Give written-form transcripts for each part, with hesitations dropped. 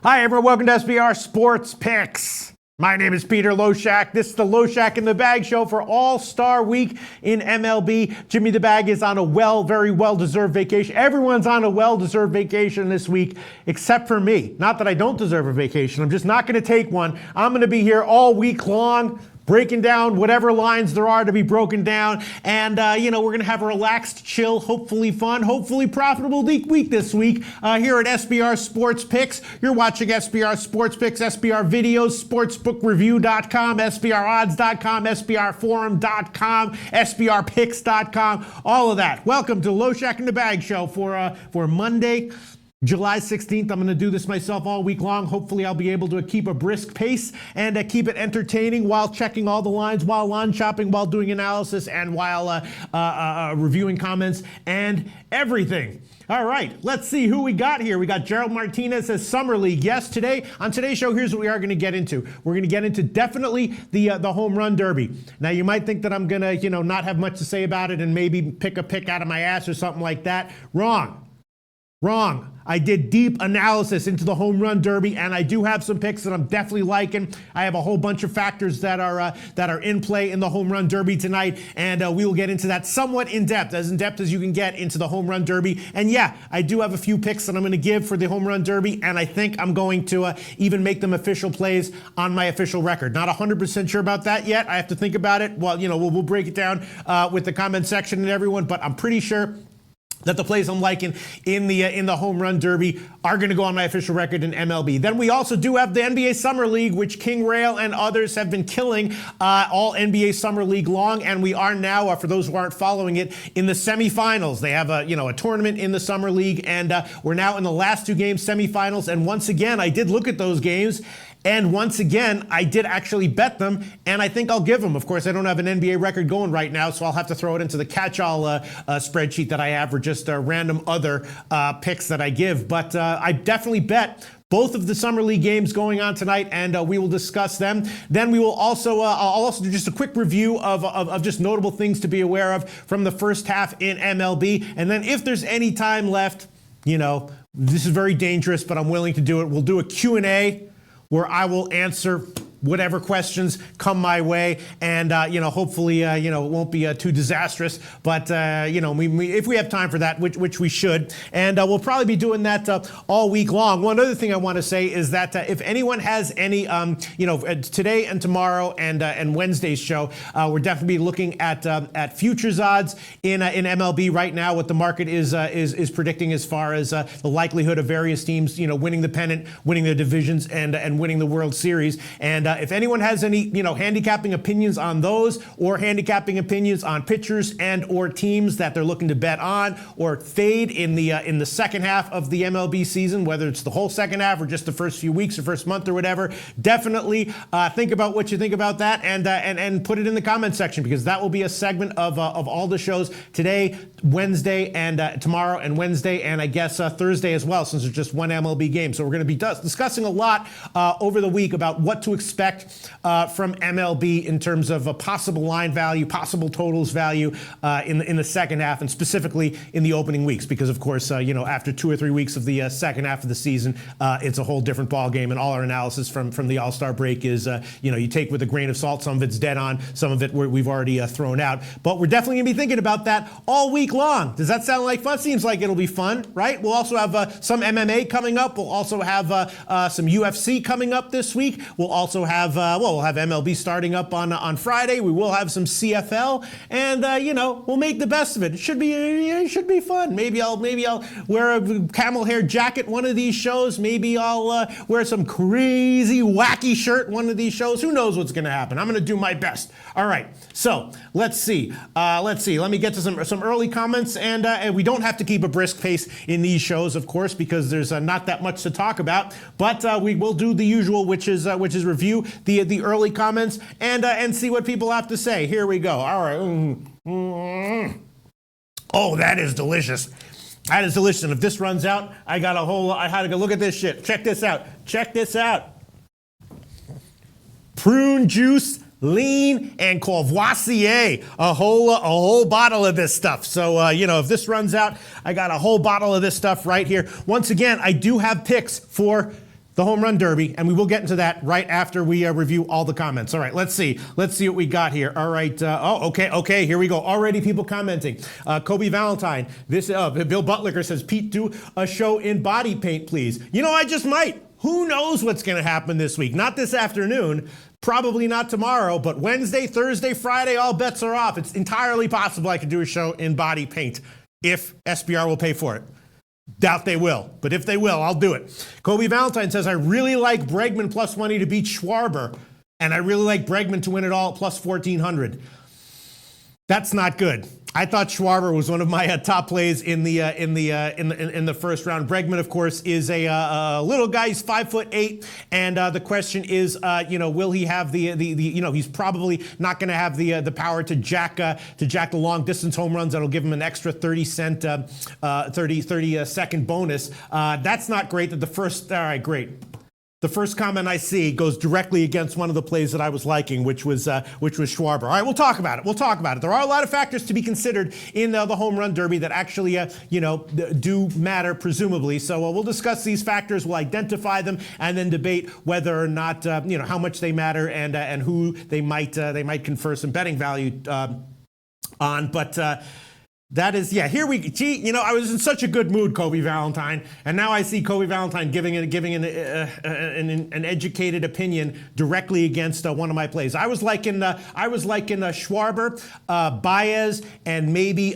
Hi, everyone. Welcome to SBR Sports Picks. My name is Peter Loshak. This is the Loshak in the Bag show for All-Star Week in MLB. Jimmy the Bag is on a very well-deserved vacation. Everyone's on a well-deserved vacation this week, except for me. Not that I don't deserve a vacation. I'm just not going to take one. I'm going to be here all week long, breaking down whatever lines there are to be broken down. And, we're going to have a relaxed, chill, hopefully fun, hopefully profitable week this week here at SBR Sports Picks. You're watching SBR Sports Picks, SBR Videos, SportsbookReview.com, SBROdds.com, SBRForum.com, SBRPicks.com, all of that. Welcome to Loshak in the Bag show for Monday, July 16th. I'm going to do this myself all week long. Hopefully I'll be able to keep a brisk pace and keep it entertaining while checking all the lines, while line shopping, while doing analysis, and while reviewing comments and everything. All right, let's see who we got here. We got Gerald Martinez says Summer League. Yes, today, on today's show, here's what we are going to get into. We're going to get into definitely the home run derby. Now, you might think that I'm going to, not have much to say about it and maybe pick a pick out of my ass or something like that. Wrong. I did deep analysis into the home run derby, and I do have some picks that I'm definitely liking. I have a whole bunch of factors that are in play in the home run derby tonight, and we will get into that somewhat in depth as you can get into the home run derby. And yeah, I do have a few picks that I'm going to give for the home run derby, and I think I'm going to even make them official plays on my official record. Not 100% sure about that yet. I have to think about it. Well, we'll break it down with the comment section and everyone, but I'm pretty sure that the plays I'm liking in the home run derby are going to go on my official record in MLB. Then we also do have the NBA Summer League, which King Rail and others have been killing all NBA Summer League long, and we are now, for those who aren't following it, in the semifinals. They have a tournament in the Summer League, and we're now in the last two games, semifinals. And once again, I did look at those games. And once again, I did actually bet them, and I think I'll give them. Of course, I don't have an NBA record going right now, so I'll have to throw it into the catch-all spreadsheet that I have, or just random other picks that I give. But I definitely bet both of the Summer League games going on tonight, and we will discuss them. Then we will also, I'll also do just a quick review of just notable things to be aware of from the first half in MLB. And then if there's any time left, this is very dangerous, but I'm willing to do it. We'll do a Q&A where I will answer whatever questions come my way, and hopefully it won't be too disastrous, but if we have time for that, which we should, and we'll probably be doing that all week long. One other thing I want to say is that if anyone has any today and tomorrow and Wednesday's show, we're definitely looking at futures odds in MLB right now. What the market is predicting as far as the likelihood of various teams winning the pennant, winning their divisions, and winning the World Series. And if anyone has any, handicapping opinions on those, or handicapping opinions on pitchers and or teams that they're looking to bet on or fade in the second half of the MLB season, whether it's the whole second half or just the first few weeks or first month or whatever, definitely think about what you think about that, and put it in the comment section, because that will be a segment of all the shows today, Wednesday, and tomorrow and Wednesday, and I guess Thursday as well, since it's just one MLB game. So we're going to be discussing a lot over the week about what to expect from MLB in terms of a possible line value, possible totals value in the second half, and specifically in the opening weeks, because of course, after 2 or 3 weeks of the second half of the season, it's a whole different ball game, and all our analysis from the All-Star break is, you take with a grain of salt. Some of it's dead on, some of it we've already thrown out, but we're definitely going to be thinking about that all week long. Does that sound like fun? Seems like it'll be fun, right? We'll also have some MMA coming up. We'll also have some UFC coming up this week. We'll also have we'll have MLB starting up on Friday. We will have some CFL, and we'll make the best of it. It should be fun. Maybe I'll wear a camel hair jacket one of these shows. Maybe I'll wear some crazy wacky shirt one of these shows. Who knows what's going to happen? I'm going to do my best. All right. So let's see. Let me get to some early comments, and we don't have to keep a brisk pace in these shows, of course, because there's not that much to talk about. But we will do the usual, which is review the early comments and see what people have to say. Here we go. All right. Oh, that is delicious. That is delicious. And if this runs out, I had to go look at this shit. Check this out. Prune juice, lean, and Courvoisier. A whole bottle of this stuff. So, if this runs out, I got a whole bottle of this stuff right here. Once again, I do have picks for the home run derby, and we will get into that right after we review all the comments. All right, let's see what we got here. All right, okay, here we go. Already people commenting. Kobe Valentine, this Bill Butlicker says, Pete, do a show in body paint, please. You know, I just might. Who knows what's going to happen this week? Not this afternoon, probably not tomorrow, but Wednesday, Thursday, Friday, all bets are off. It's entirely possible I could do a show in body paint if SBR will pay for it. Doubt they will, but if they will, I'll do it. Kobe Valentine says, I really like Bregman plus money to beat Schwarber, and I really like Bregman to win it all at plus 1,400. That's not good. I thought Schwarber was one of my top plays in the first round. Bregman, of course, is a little guy. He's 5'8", and the question is, will he have the he's probably not going to have the power to jack the long distance home runs that'll give him an extra 30 second bonus. That's not great. That the first, all right, great. The first comment I see goes directly against one of the plays that I was liking, which was Schwarber. All right, we'll talk about it. There are a lot of factors to be considered in the home run derby that actually, do matter, presumably. So we'll discuss these factors, we'll identify them, and then debate whether or not, how much they matter and who they might confer some betting value on. But that is, here we, I was in such a good mood, Kobe Valentine, and now I see Kobe Valentine giving an educated opinion directly against one of my plays. I was liking Schwarber, Baez, and maybe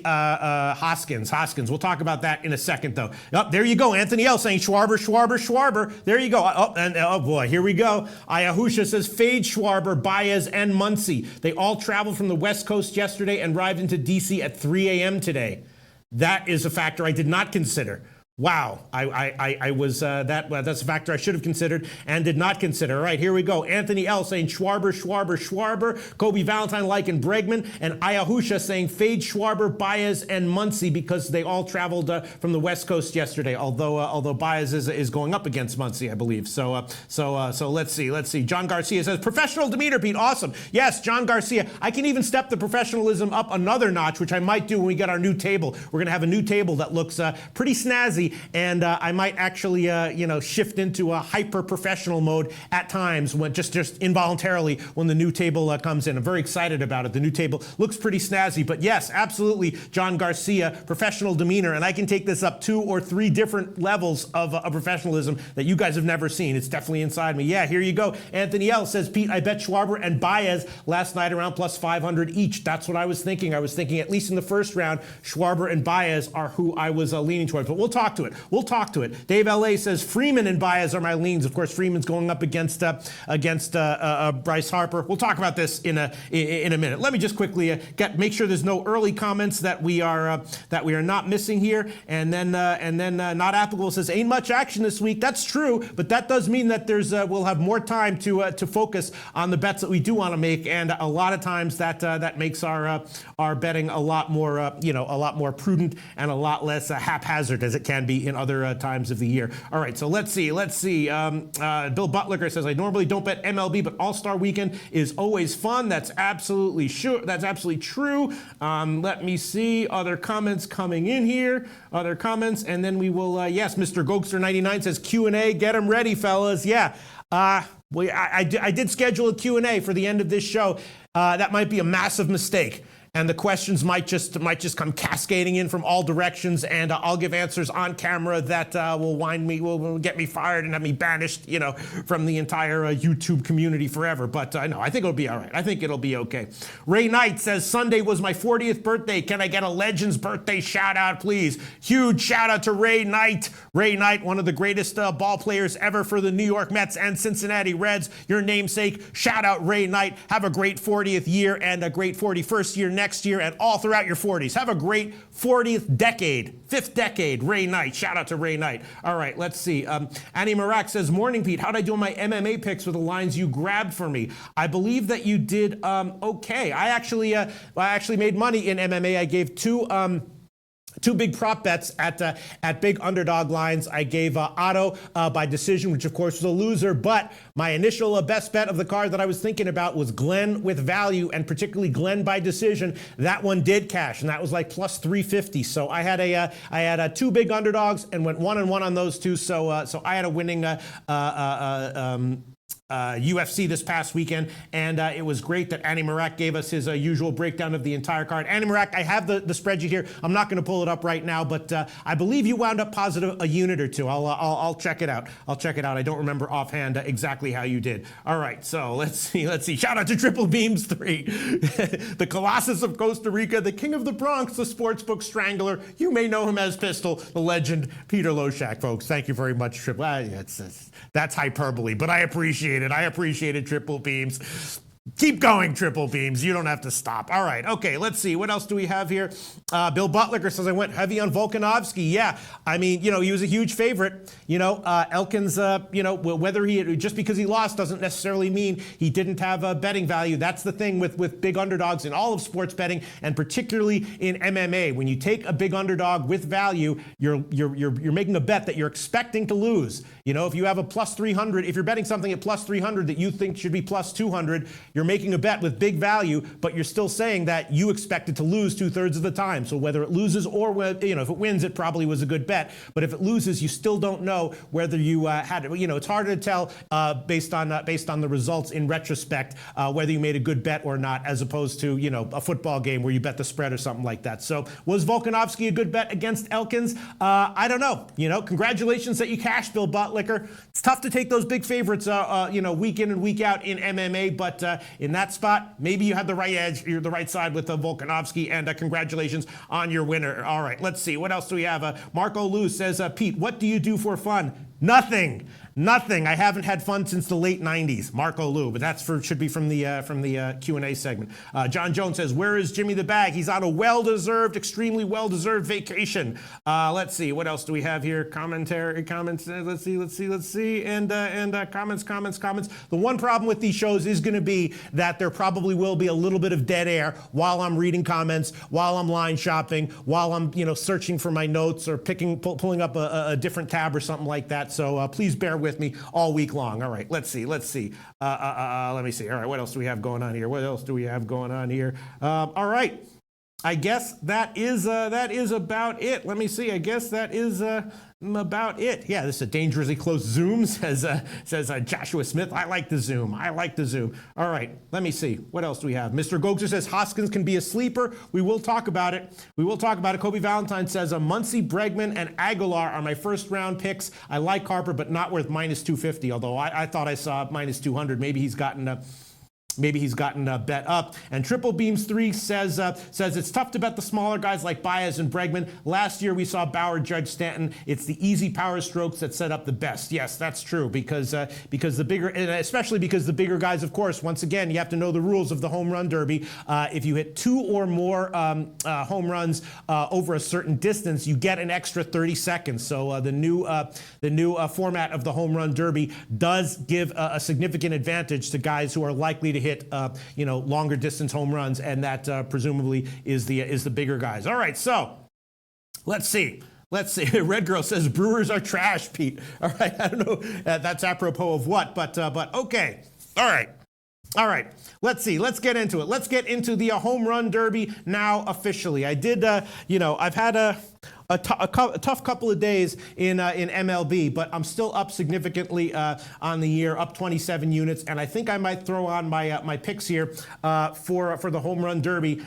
Hoskins. We'll talk about that in a second, though. Oh, there you go. Anthony L. saying Schwarber. There you go. Oh boy, here we go. Ayahusha says fade Schwarber, Baez, and Muncy. They all traveled from the West Coast yesterday and arrived into D.C. at 3 a.m. today. That is a factor I did not consider. Wow, that's a factor I should have considered and did not consider. All right, here we go. Anthony L. saying Schwarber. Kobe Valentine liking Bregman, and Ayahusha saying fade Schwarber, Baez, and Muncy because they all traveled from the West Coast yesterday. Although Baez is going up against Muncy, I believe. So let's see. John Garcia says professional demeanor, Pete. Awesome. Yes, John Garcia. I can even step the professionalism up another notch, which I might do when we get our new table. We're gonna have a new table that looks pretty snazzy. And I might actually, shift into a hyper-professional mode at times, when just involuntarily when the new table comes in. I'm very excited about it. The new table looks pretty snazzy. But yes, absolutely, John Garcia, professional demeanor. And I can take this up 2 or 3 different levels of professionalism that you guys have never seen. It's definitely inside me. Yeah, here you go. Anthony L. says, Pete, I bet Schwarber and Baez last night around plus 500 each. That's what I was thinking. I was thinking, at least in the first round, Schwarber and Baez are who I was leaning towards. But we'll talk to it. Dave L.A. says Freeman and Baez are my leans. Of course, Freeman's going up against Bryce Harper. We'll talk about this in a minute. Let me just quickly make sure there's no early comments that we are not missing here. And then not applicable says ain't much action this week. That's true, but that does mean that we'll have more time to focus on the bets that we do want to make, and a lot of times that makes our betting a lot more prudent and a lot less haphazard as it can be in other times of the year. All right, so let's see. Bill Butlicker says, I normally don't bet MLB, but All-Star Weekend is always fun. That's absolutely true. Let me see other comments coming in here. Other comments, and then we will, yes, Mr. Gokster99 says Q&A. Get them ready, fellas. Yeah. I did schedule a Q&A for the end of this show. That might be a massive mistake. And the questions might just come cascading in from all directions, and I'll give answers on camera that will get me fired and have me banished, from the entire YouTube community forever. But no, I think it'll be all right. I think it'll be okay. Ray Knight says Sunday was my 40th birthday. Can I get a Legends birthday shout out, please? Huge shout out to Ray Knight. Ray Knight, one of the greatest ball players ever for the New York Mets and Cincinnati Reds. Your namesake. Shout out Ray Knight. Have a great 40th year and a great 41st year next year and all throughout your 40s. Have a great 40th decade, 5th decade, Ray Knight. Shout out to Ray Knight. All right, let's see. Annie Marak says, morning, Pete. How'd I do on my MMA picks with the lines you grabbed for me? I believe that you did okay. I actually made money in MMA. I gave two two big prop bets at big underdog lines. I gave Otto by decision, which of course was a loser, but my initial best bet of the card that I was thinking about was Glenn with value, and particularly Glenn by decision. That one did cash, and that was like plus 350. So I had two big underdogs and went 1-1 on those two. So I had a winning UFC this past weekend, and it was great that Andy Marak gave us his usual breakdown of the entire card. Andy Marak, I have the spreadsheet here. I'm not going to pull it up right now, but I believe you wound up positive a unit or two. I'll check it out. I'll check it out. I don't remember offhand exactly how you did. All right, so let's see. Shout out to Triple Beams 3, the Colossus of Costa Rica, the King of the Bronx, the Sportsbook Strangler. You may know him as Pistol, the legend Peter Loshak, folks. Thank you very much, Triple. That's hyperbole, but I appreciate it. I appreciated Triple Beams. Keep going, Triple Beams. You don't have to stop. All right. Okay, let's see. What else do we have here? Bill Butlicker says, I went heavy on Volkanovski. Yeah, I mean, he was a huge favorite. Elkins, whether just because he lost doesn't necessarily mean he didn't have betting value. That's the thing with big underdogs in all of sports betting, and particularly in MMA. When you take a big underdog with value, you're making a bet that you're expecting to lose. If you have a plus 300, if you're betting something at plus 300 that you think should be plus 200, you're making a bet with big value, but you're still saying that you expect it to lose 2/3 of the time. So whether it loses or if it wins, it probably was a good bet. But if it loses, you still don't know whether you had it. It's harder to tell based on the results in retrospect whether you made a good bet or not, as opposed to a football game where you bet the spread or something like that. So was Volkanovski a good bet against Elkins? I don't know. Congratulations that you cashed, Bill Butlicker. It's tough to take those big favorites week in and week out in MMA, but in that spot, maybe you had the right edge, you're the right side with Volkanovski, and congratulations on your winner. All right, let's see. What else do we have? Marco Lou says, Pete, what do you do for fun? Nothing. I haven't had fun since the late 90s. Marco Lou, but should be from the Q&A segment. John Jones says, where is Jimmy the Bag? He's on a extremely well-deserved vacation. Let's see. What else do we have here? Comments. Let's see. And comments. The one problem with these shows is going to be that there probably will be a little bit of dead air while I'm reading comments, while I'm line shopping, while I'm searching for my notes or pulling up a different tab or something like that. So please bear with me all week long. All right, let's see. Let me see. All right, what else do we have going on here? All right. I guess that is about it. Let me see. I guess that is about it. Yeah, this is a dangerously close Zoom, says Joshua Smith. I like the Zoom. All right, let me see. What else do we have? Mr. Gokser says Hoskins can be a sleeper. We will talk about it. Kobe Valentine says Muncie, Bregman, and Aguilar are my first round picks. I like Harper, but not worth minus 250, although I thought I saw minus 200. Maybe he's gotten bet up. And Triple Beams 3 says it's tough to bet the smaller guys like Baez and Bregman. Last year we saw Bauer, Judge, Stanton. It's the easy power strokes that set up the best. Yes, that's true, because the bigger, and especially because the bigger guys, of course, once again, you have to know the rules of the home run derby. If you hit 2 or more home runs over a certain distance, you get an extra 30 seconds. So the new format of the home run derby does give a significant advantage to guys who are likely to hit longer distance home runs, and that presumably is the bigger guys. All right, so let's see. Red Girl says Brewers are trash, Pete. All right, I don't know that's apropos of what, but okay. All right. Let's see. Let's get into it. Let's get into the home run derby now officially. I did, I've had a tough couple of days in MLB, but I'm still up significantly on the year, up 27 units, and I think I might throw on my picks here for the home run derby.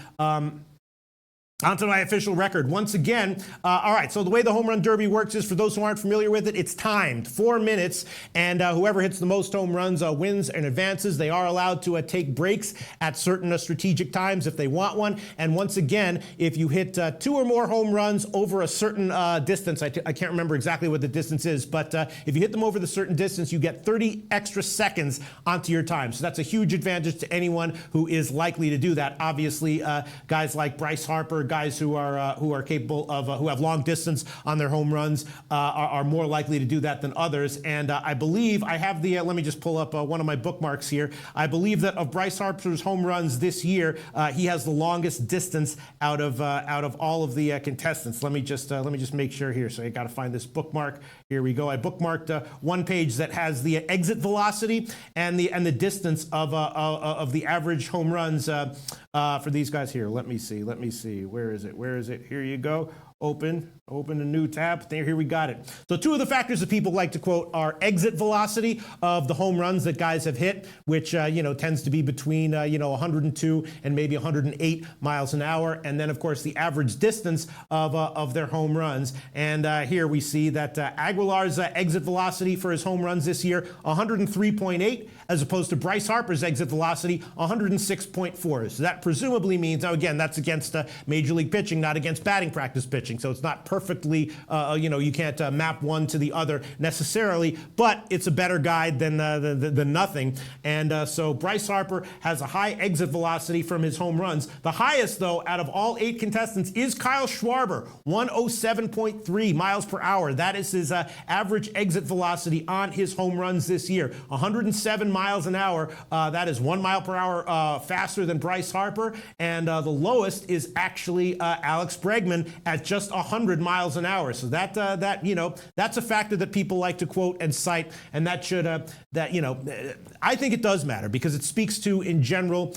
Onto my official record. Once again, all right, so the way the home run derby works is, for those who aren't familiar with it, it's timed, 4 minutes, and whoever hits the most home runs wins and advances. They are allowed to take breaks at certain strategic times if they want one. And once again, if you hit 2 or more home runs over a certain distance, I can't remember exactly what the distance is, but if you hit them over the certain distance, you get 30 extra seconds onto your time. So that's a huge advantage to anyone who is likely to do that. Obviously, guys like Bryce Harper, guys who are capable of who have long distance on their home runs are more likely to do that than others. And I believe I have the let me just pull up one of my bookmarks here. I believe that of Bryce Harper's home runs this year, he has the longest distance out of all of the contestants. Let me just make sure here. So I got to find this bookmark. Here we go. I bookmarked one page that has the exit velocity and the distance of the average home runs for these guys here. Let me see. Where is it? Here you go. Open a new tab. Here we got it. So two of the factors that people like to quote are exit velocity of the home runs that guys have hit, which tends to be between 102 and maybe 108 miles an hour, and then of course the average distance of their home runs. And here we see that Aguilar's exit velocity for his home runs this year 103.8, as opposed to Bryce Harper's exit velocity 106.4. So that presumably means, now again, that's against Major League pitching, not against batting practice pitching. So it's not perfectly, you can't map one to the other necessarily, but it's a better guide than nothing. And so Bryce Harper has a high exit velocity from his home runs. The highest, though, out of all 8 contestants is Kyle Schwarber, 107.3 miles per hour. That is his average exit velocity on his home runs this year. 107 miles an hour. That is 1 mile per hour faster than Bryce Harper. And the lowest is actually Alex Bregman at just 100 miles an hour. So that's a factor that people like to quote and cite, and that should I think it does matter because it speaks to, in general,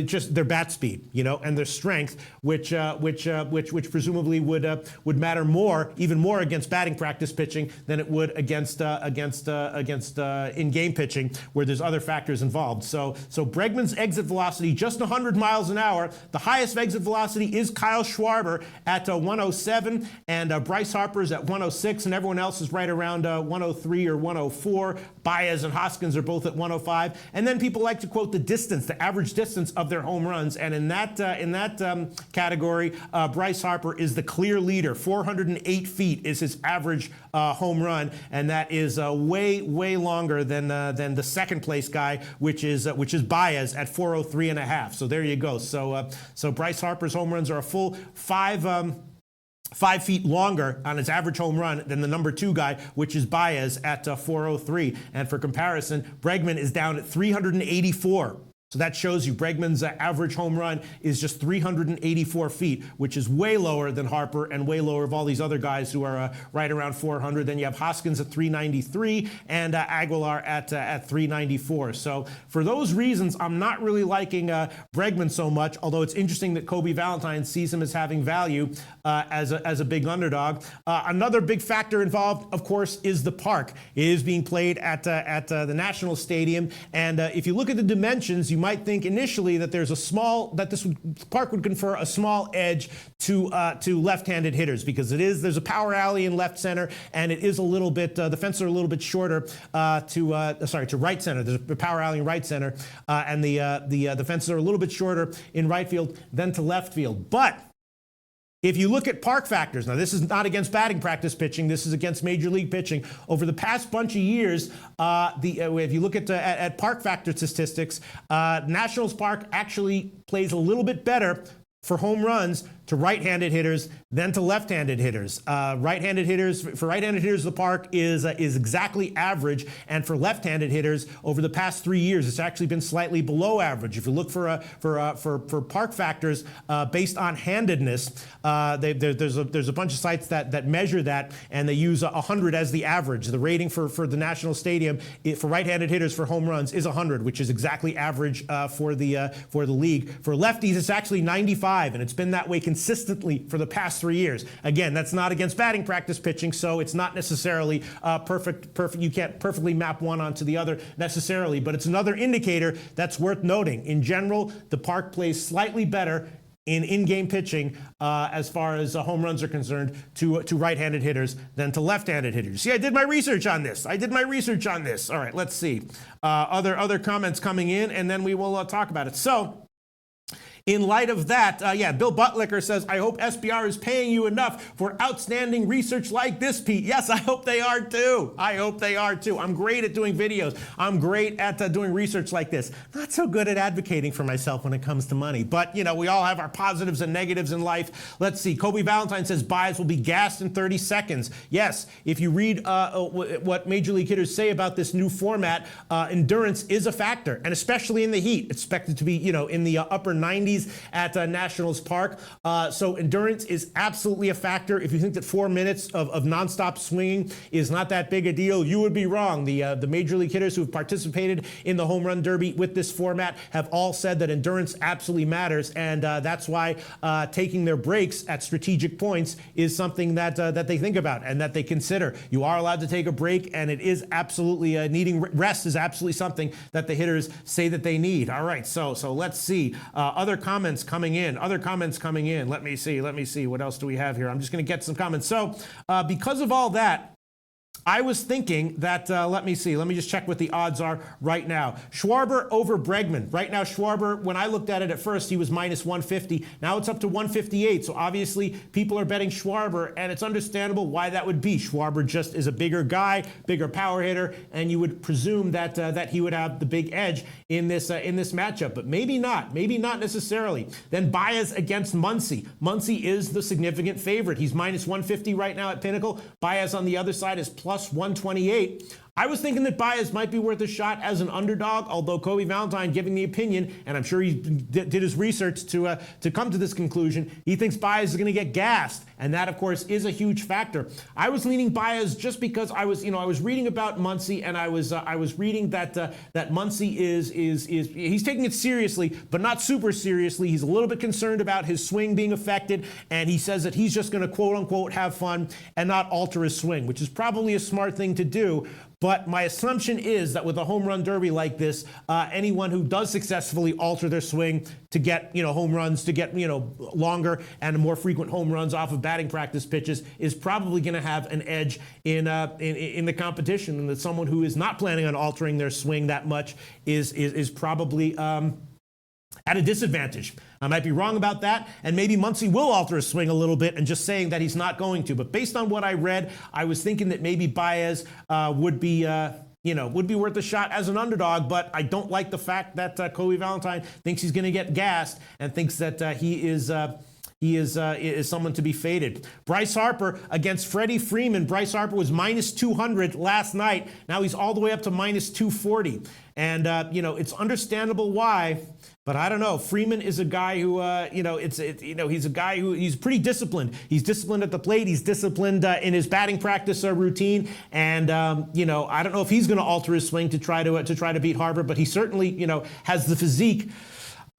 just their bat speed, and their strength, which presumably would matter even more against batting practice pitching than it would against in-game pitching, where there's other factors involved. So Bregman's exit velocity just 100 miles an hour. The highest exit velocity is Kyle Schwarber at 107, and Bryce Harper's at 106, and everyone else is right around 103 or 104. Baez and Hoskins are both at 105. And then people like to quote the distance, the average distance of their home runs. And in that category, Bryce Harper is the clear leader. 408 feet is his average home run, and that is way longer than the second place guy, which is Baez at 403.5. So there you go. So Bryce Harper's home runs are a full 5 feet longer on his average home run than the number 2 guy, which is Baez at 403. And for comparison, Bregman is down at 384. So that shows you Bregman's average home run is just 384 feet, which is way lower than Harper and way lower of all these other guys who are right around 400. Then you have Hoskins at 393 and Aguilar at 394. So for those reasons, I'm not really liking Bregman so much, although it's interesting that Kobe Valentine sees him as having value as a big underdog. Another big factor involved, of course, is the park. It is being played at the National Stadium, and if you look at the dimensions, you might think initially that this park would confer a small edge to left-handed hitters, because there's a power alley in left center, and it is a little bit the fences are a little bit shorter to right center. There's a power alley in right center, and the fences are a little bit shorter in right field than to left field. But if you look at park factors, now this is not against batting practice pitching, this is against Major League pitching. Over the past bunch of years, if you look at park factor statistics, Nationals Park actually plays a little bit better for home runs to right-handed hitters than to left-handed hitters. For right-handed hitters, the park is exactly average, and for left-handed hitters, over the past 3 years, it's actually been slightly below average. If you look for park factors based on handedness, there's a bunch of sites that measure that, and they use 100 as the average. The rating for the National Stadium for right-handed hitters for home runs is 100, which is exactly average for the league. For lefties, it's actually 95, and it's been that way consistently for the past 3 years. Again, that's not against batting practice pitching, so it's not necessarily perfect. You can't perfectly map one onto the other necessarily, but it's another indicator that's worth noting. In general, the park plays slightly better in-game pitching as far as home runs are concerned to right-handed hitters than to left-handed hitters. See, I did my research on this. All right, let's see. Other comments coming in, and then we will talk about it. So, In light of that, Bill Buttlicker says, I hope SBR is paying you enough for outstanding research like this, Pete. Yes, I hope they are too. I hope they are too. I'm great at doing videos. I'm great at doing research like this. Not so good at advocating for myself when it comes to money. But, we all have our positives and negatives in life. Let's see. Kobe Valentine says Baez will be gassed in 30 seconds. Yes, if you read what Major League hitters say about this new format, endurance is a factor, and especially in the heat. It's expected to be, in the upper 90s at Nationals Park. So endurance is absolutely a factor. If you think that 4 minutes of nonstop swinging is not that big a deal, you would be wrong. The Major League hitters who have participated in the Home Run Derby with this format have all said that endurance absolutely matters, and that's why taking their breaks at strategic points is something that they think about and that they consider. You are allowed to take a break, and it is absolutely needing rest is absolutely something that the hitters say that they need. All right, so let's see. Other comments coming in. Let me see. What else do we have here? I'm just going to get some comments. So because of all that, I was thinking that, let me just check what the odds are right now. Schwarber over Bregman. Right now, Schwarber, when I looked at it at first, he was minus 150. Now it's up to 158. So obviously, people are betting Schwarber, and it's understandable why that would be. Schwarber just is a bigger guy, bigger power hitter, and you would presume that that he would have the big edge in this matchup. But maybe not necessarily. Then Baez against Muncy. Muncy is the significant favorite. He's minus 150 right now at Pinnacle. Baez on the other side is plus 128. I was thinking that Baez might be worth a shot as an underdog, although Kobe Valentine giving the opinion, and I'm sure he did his research to come to this conclusion, he thinks Baez is going to get gassed, and that, of course, is a huge factor. I was leaning Baez just because I was reading about Muncy, and I was reading that Muncy is he's taking it seriously, but not super seriously. He's a little bit concerned about his swing being affected, and he says that he's just going to quote unquote have fun and not alter his swing, which is probably a smart thing to do. But my assumption is that with a home run derby like this, anyone who does successfully alter their swing to get, home runs, to get, longer and more frequent home runs off of batting practice pitches is probably going to have an edge in the competition. And that someone who is not planning on altering their swing that much is probably at a disadvantage. I might be wrong about that, and maybe Muncy will alter his swing a little bit and just saying that he's not going to. But based on what I read, I was thinking that maybe Baez would be worth a shot as an underdog, but I don't like the fact that Kobe Valentine thinks he's going to get gassed and thinks that he is someone to be faded. Bryce Harper against Freddie Freeman. Bryce Harper was minus 200 last night. Now he's all the way up to minus 240. And, it's understandable why, but I don't know. Freeman is a guy who, he's a guy who he's pretty disciplined. He's disciplined at the plate. He's disciplined in his batting practice routine. And, I don't know if he's going to alter his swing to try to beat Harper, but he certainly, has the physique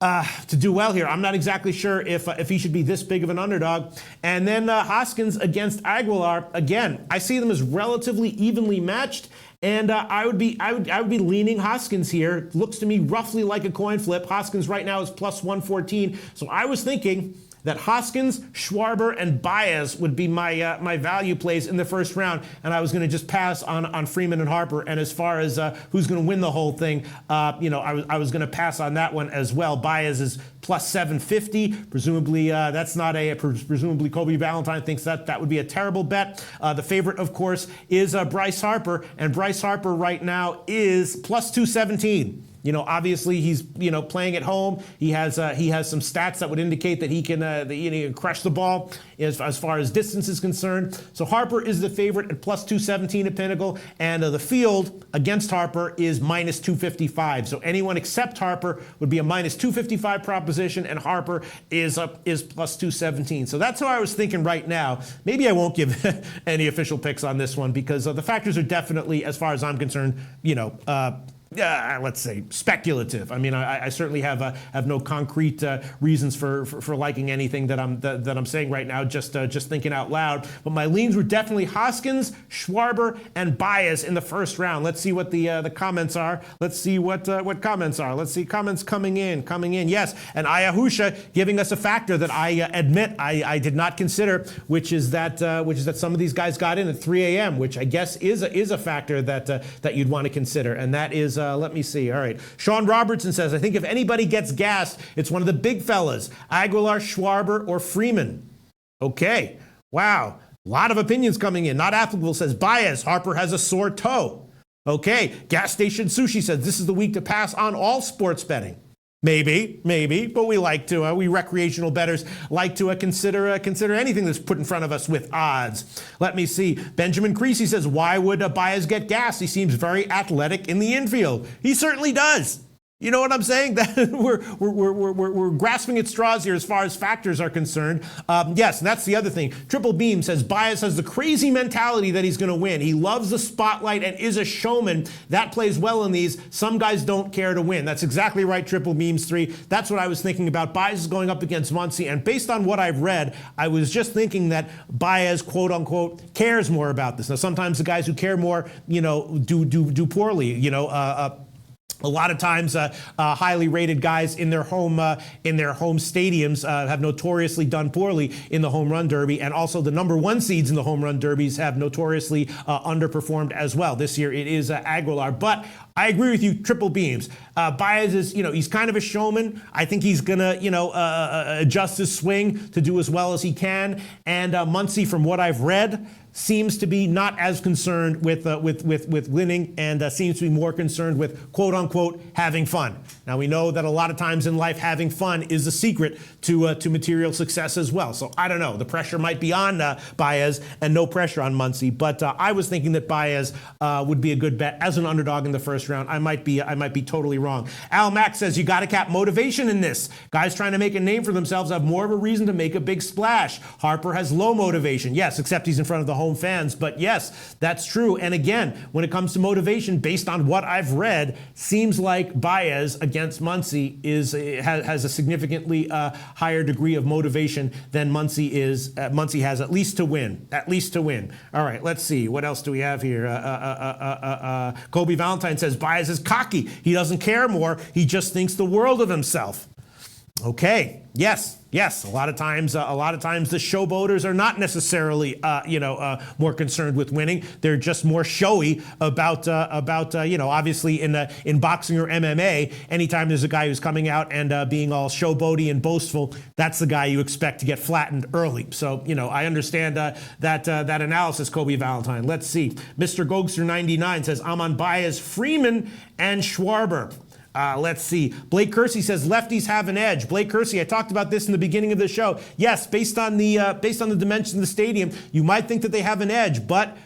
to do well here. I'm not exactly sure if he should be this big of an underdog. And then Hoskins against Aguilar. Again, I see them as relatively evenly matched. And I would be leaning Hoskins here. Looks to me roughly like a coin flip. Hoskins right now is plus 114. So I was thinking that Hoskins, Schwarber, and Baez would be my value plays in the first round, and I was going to just pass on Freeman and Harper. And as far as who's going to win the whole thing, I was going to pass on that one as well. Baez is plus 750. Presumably presumably Kobe Valentine thinks that would be a terrible bet. The favorite, of course, is Bryce Harper, and Bryce Harper right now is plus 217. Obviously he's, playing at home. He has some stats that would indicate that he can crush the ball as far as distance is concerned. So Harper is the favorite at plus 217 at Pinnacle, and the field against Harper is minus 255. So anyone except Harper would be a minus 255 proposition, and Harper is plus 217. So that's how I was thinking right now. Maybe I won't give any official picks on this one because the factors are definitely, as far as I'm concerned, let's say speculative. I mean, I certainly have no concrete reasons for liking anything that I'm saying right now. Just thinking out loud. But my leans were definitely Hoskins, Schwarber, and Baez in the first round. Let's see what the comments are. Let's see what comments are. Let's see comments coming in. Yes, and Ayahusha giving us a factor that I admit I did not consider, which is that some of these guys got in at 3 a.m., which I guess is a factor that you'd want to consider, and that is let me see. All right. Sean Robertson says, I think if anybody gets gassed, it's one of the big fellas, Aguilar, Schwarber, or Freeman. Okay. Wow. A lot of opinions coming in. Not applicable says Baez. Harper has a sore toe. Okay. Gas Station Sushi says this is the week to pass on all sports betting. Maybe, but we like to, we recreational bettors like to consider anything that's put in front of us with odds. Let me see. Benjamin Creasy says, why would Baez get gas? He seems very athletic in the infield. He certainly does. You know what I'm saying? That we're grasping at straws here as far as factors are concerned. Yes, and that's the other thing. Triple Beam says Baez has the crazy mentality that he's going to win. He loves the spotlight and is a showman. That plays well in these. Some guys don't care to win. That's exactly right, Triple Beams 3. That's what I was thinking about. Baez is going up against Muncy, and based on what I've read, I was just thinking that Baez, quote unquote, cares more about this. Now, sometimes the guys who care more, do poorly. A lot of times, highly rated guys in their home stadiums have notoriously done poorly in the home run derby, and also the number one seeds in the home run derbies have notoriously underperformed as well. This year it is Aguilar, but I agree with you, Triple Beams. Baez is, he's kind of a showman. I think he's gonna, adjust his swing to do as well as he can. And Muncy, from what I've read, seems to be not as concerned with winning, and seems to be more concerned with quote unquote having fun. Now we know that a lot of times in life having fun is the secret to material success as well. So I don't know. The pressure might be on Baez and no pressure on Muncy, but I was thinking that Baez would be a good bet as an underdog in the first round. I might be totally wrong. Al Mack says you got to cap motivation in this. Guys trying to make a name for themselves have more of a reason to make a big splash. Harper has low motivation. Yes, except he's in front of the home fans. But yes, that's true. And again, when it comes to motivation, based on what I've read, seems like Baez against Muncy has a significantly higher degree of motivation than Muncy is. Muncy has at least to win. All right, let's see. What else do we have here? Kobe Valentine says Baez is cocky. He doesn't care more. He just thinks the world of himself. Okay. Yes. A lot of times the showboaters are not necessarily, more concerned with winning. They're just more showy about obviously in boxing or MMA, anytime there's a guy who's coming out and being all showboaty and boastful, that's the guy you expect to get flattened early. So, I understand that analysis, Kobe Valentine. Let's see. Mr. Gogster 99 says, I'm on Baez, Freeman, and Schwarber. Let's see. Blake Kersey says lefties have an edge. Blake Kersey, I talked about this in the beginning of the show. Yes, based on the dimensions of the stadium, you might think that they have an edge, but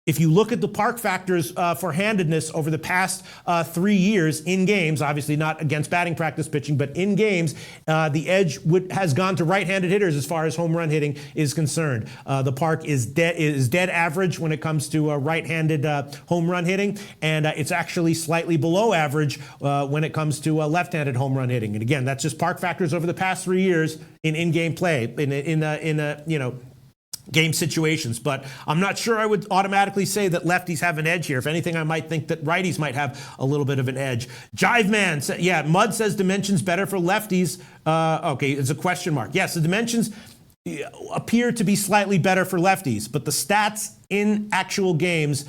if you look at the park factors for handedness over the past 3 years in games, obviously not against batting practice pitching, but in games, the edge has gone to right-handed hitters as far as home run hitting is concerned. The park is dead average when it comes to right-handed home run hitting, and it's actually slightly below average when it comes to left-handed home run hitting. And again, that's just park factors over the past 3 years in-game play, in game situations, but I'm not sure I would automatically say that lefties have an edge here. If anything, I might think that righties might have a little bit of an edge. Jive Man, Mud says dimensions better for lefties. Okay, it's a question mark. Yes, the dimensions appear to be slightly better for lefties, but the stats in actual games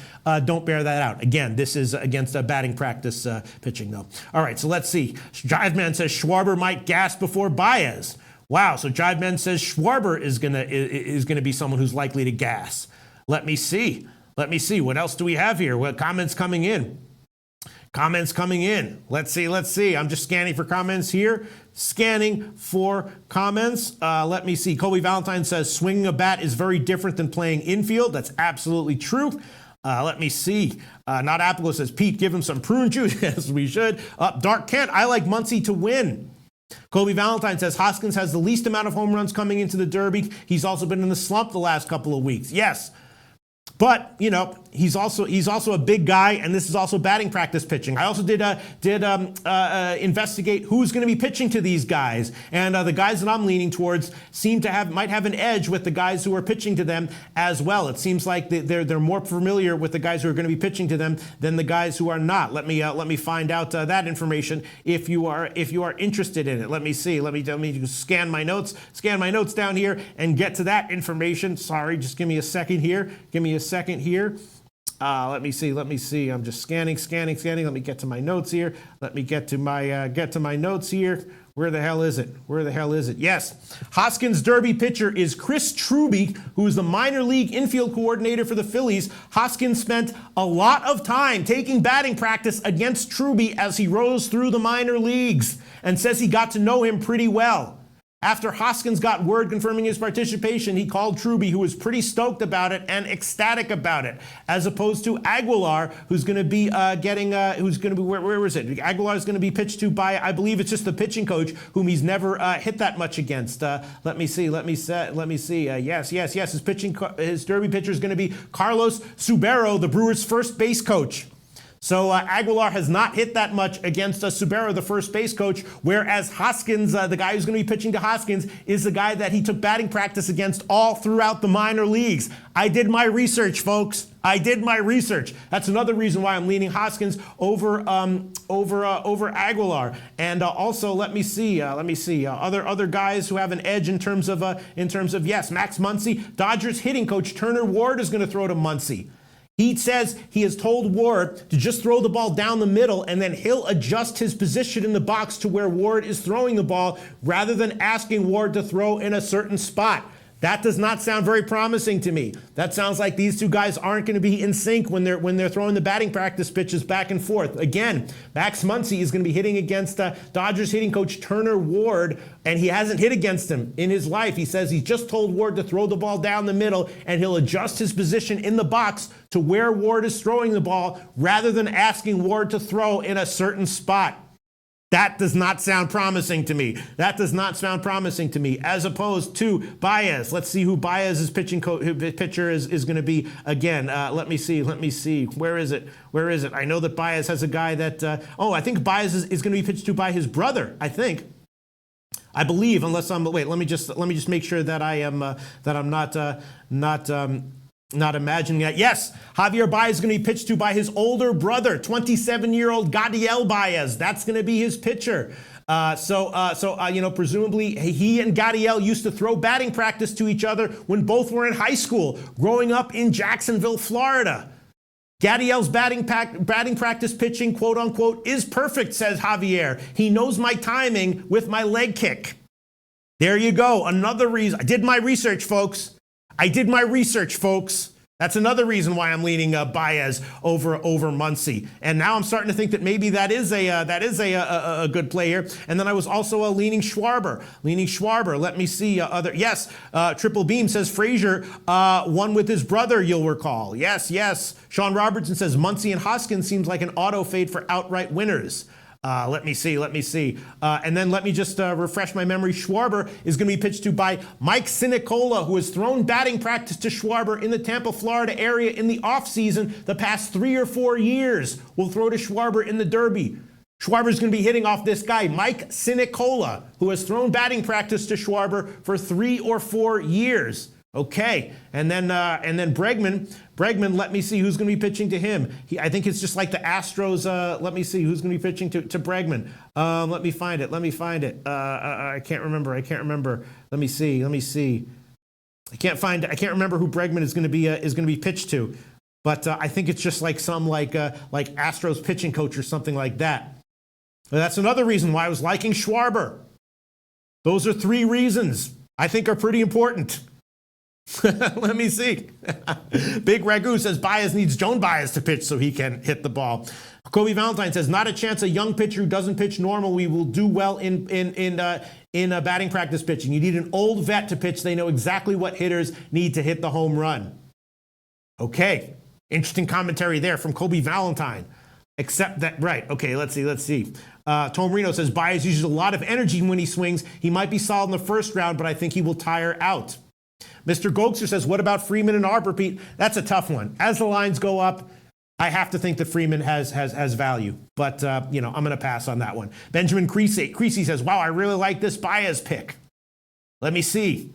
don't bear that out. Again, this is against a batting practice pitching, though. All right, so let's see. Jive Man says Schwarber might gas before Baez. Wow, so Jive Man says Schwarber is gonna be someone who's likely to gas. Let me see. What else do we have here? What comments coming in? Let's see. I'm just scanning for comments here. Let me see. Kobe Valentine says swinging a bat is very different than playing infield. That's absolutely true. Let me see. Not applicable says Pete, give him some prune juice. Yes, we should. Dark Kent, I like Muncy to win. Kobe Valentine says Hoskins has the least amount of home runs coming into the Derby. He's also been in the slump the last couple of weeks. Yes. But, he's also a big guy, and this is also batting practice pitching. I also did investigate who's going to be pitching to these guys, and the guys that I'm leaning towards might have an edge with the guys who are pitching to them as well. It seems like they're more familiar with the guys who are going to be pitching to them than the guys who are not. Let me find out that information if you are interested in it. Let me see. Let me scan my notes down here and get to that information. Sorry, just give me a second here. Let me see. I'm just scanning. Let me get to my notes here. Where the hell is it? Yes. Hoskins Derby pitcher is Chris Truby, who is the minor league infield coordinator for the Phillies. Hoskins spent a lot of time taking batting practice against Truby as he rose through the minor leagues, and says he got to know him pretty well. After Hoskins got word confirming his participation, he called Truby, who was pretty stoked about it and ecstatic about it, as opposed to Aguilar, who's going to be where is it? Aguilar is going to be pitched to by, I believe it's just the pitching coach, whom he's never hit that much against. Let me see. Yes. His Derby pitcher is going to be Carlos Subero, the Brewers' first base coach. So Aguilar has not hit that much against Subero, the first base coach, whereas Hoskins, the guy who's going to be pitching to Hoskins, is the guy that he took batting practice against all throughout the minor leagues. I did my research, folks. That's another reason why I'm leaning Hoskins over Aguilar. And also, let me see. Other guys who have an edge in terms of yes, Max Muncy, Dodgers hitting coach Turner Ward is going to throw to Muncy. He says he has told Ward to just throw the ball down the middle, and then he'll adjust his position in the box to where Ward is throwing the ball, rather than asking Ward to throw in a certain spot. That does not sound very promising to me. That sounds like these two guys aren't going to be in sync when they're throwing the batting practice pitches back and forth. Again, Max Muncy is going to be hitting against Dodgers hitting coach Turner Ward, and he hasn't hit against him in his life. He says he just told Ward to throw the ball down the middle, and he'll adjust his position in the box to where Ward is throwing the ball, rather than asking Ward to throw in a certain spot. That does not sound promising to me. As opposed to Baez. Let's see who Baez's pitcher is going to be again. Let me see. Where is it? I know that Baez has a guy that. I think Baez is going to be pitched to by his brother. I believe, unless I'm. Wait. Let me just make sure that I'm not imagining that. Yes, Javier Baez is going to be pitched to by his older brother, 27-year-old Gadiel Baez. That's going to be his pitcher. Presumably he and Gadiel used to throw batting practice to each other when both were in high school, growing up in Jacksonville, Florida. Gadiel's batting practice pitching, quote unquote, is perfect, says Javier. He knows my timing with my leg kick. There you go. Another reason. I did my research, folks. That's another reason why I'm leaning Baez over Muncy. And now I'm starting to think that maybe that is a good play here. And then I was also leaning Schwarber. Let me see Triple Beam says Frazier won with his brother, you'll recall. Yes. Sean Robertson says Muncy and Hoskins seems like an auto fade for outright winners. Let me see. And then let me just refresh my memory. Schwarber is going to be pitched to by Mike Sinicola, who has thrown batting practice to Schwarber in the Tampa, Florida area in the offseason the past 3 or 4 years. We'll throw to Schwarber in the Derby. Schwarber is going to be hitting off this guy, Mike Sinicola, who has thrown batting practice to Schwarber for 3 or 4 years. Okay, and then Bregman, let me see who's going to be pitching to him. I think it's just like the Astros. Let me see who's going to be pitching to Bregman. Let me find it. I can't remember. Let me see. I can't remember who Bregman is going to be pitched to. But I think it's just like some like Astros pitching coach or something like that. But that's another reason why I was liking Schwarber. Those are 3 reasons I think are pretty important. Let me see. Big Ragu says Baez needs Joan Baez to pitch so he can hit the ball. Kobe Valentine says, not a chance a young pitcher who doesn't pitch normal we will do well in batting practice pitching. You need an old vet to pitch. They know exactly what hitters need to hit the home run. Okay. Interesting commentary there from Kobe Valentine. Except that, right. Okay, let's see. Tom Reno says Baez uses a lot of energy when he swings. He might be solid in the first round, but I think he will tire out. Mr. Gokster says, what about Freeman and Arbor, Pete? That's a tough one. As the lines go up, I have to think that Freeman has value. But, I'm going to pass on that one. Benjamin Creasy says, wow, I really like this Baez pick. Let me see.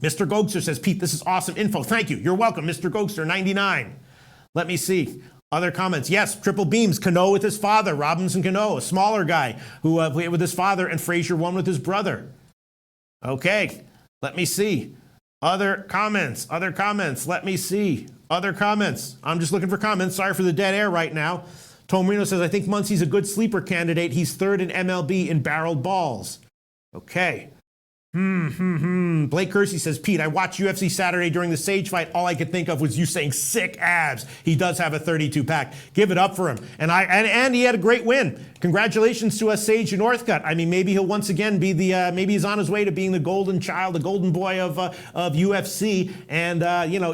Mr. Gokster says, Pete, this is awesome info. Thank you. You're welcome, Mr. Gokster, 99. Let me see. Other comments. Yes, Triple Beams, Cano with his father, Robinson Cano, a smaller guy who played with his father, and Frazier won with his brother. Okay, let me see. Other comments. Let me see. Other comments. I'm just looking for comments. Sorry for the dead air right now. Tom Marino says, I think Muncy's a good sleeper candidate. He's third in MLB in barreled balls. Okay. Blake Kersey says, Pete, I watched UFC Saturday during the Sage fight. All I could think of was you saying sick abs. He does have a 32-pack. Give it up for him. And he had a great win. Congratulations to Sage Northcutt. I mean, maybe he'll once again be the, maybe he's on his way to being the golden child, the golden boy of UFC. And,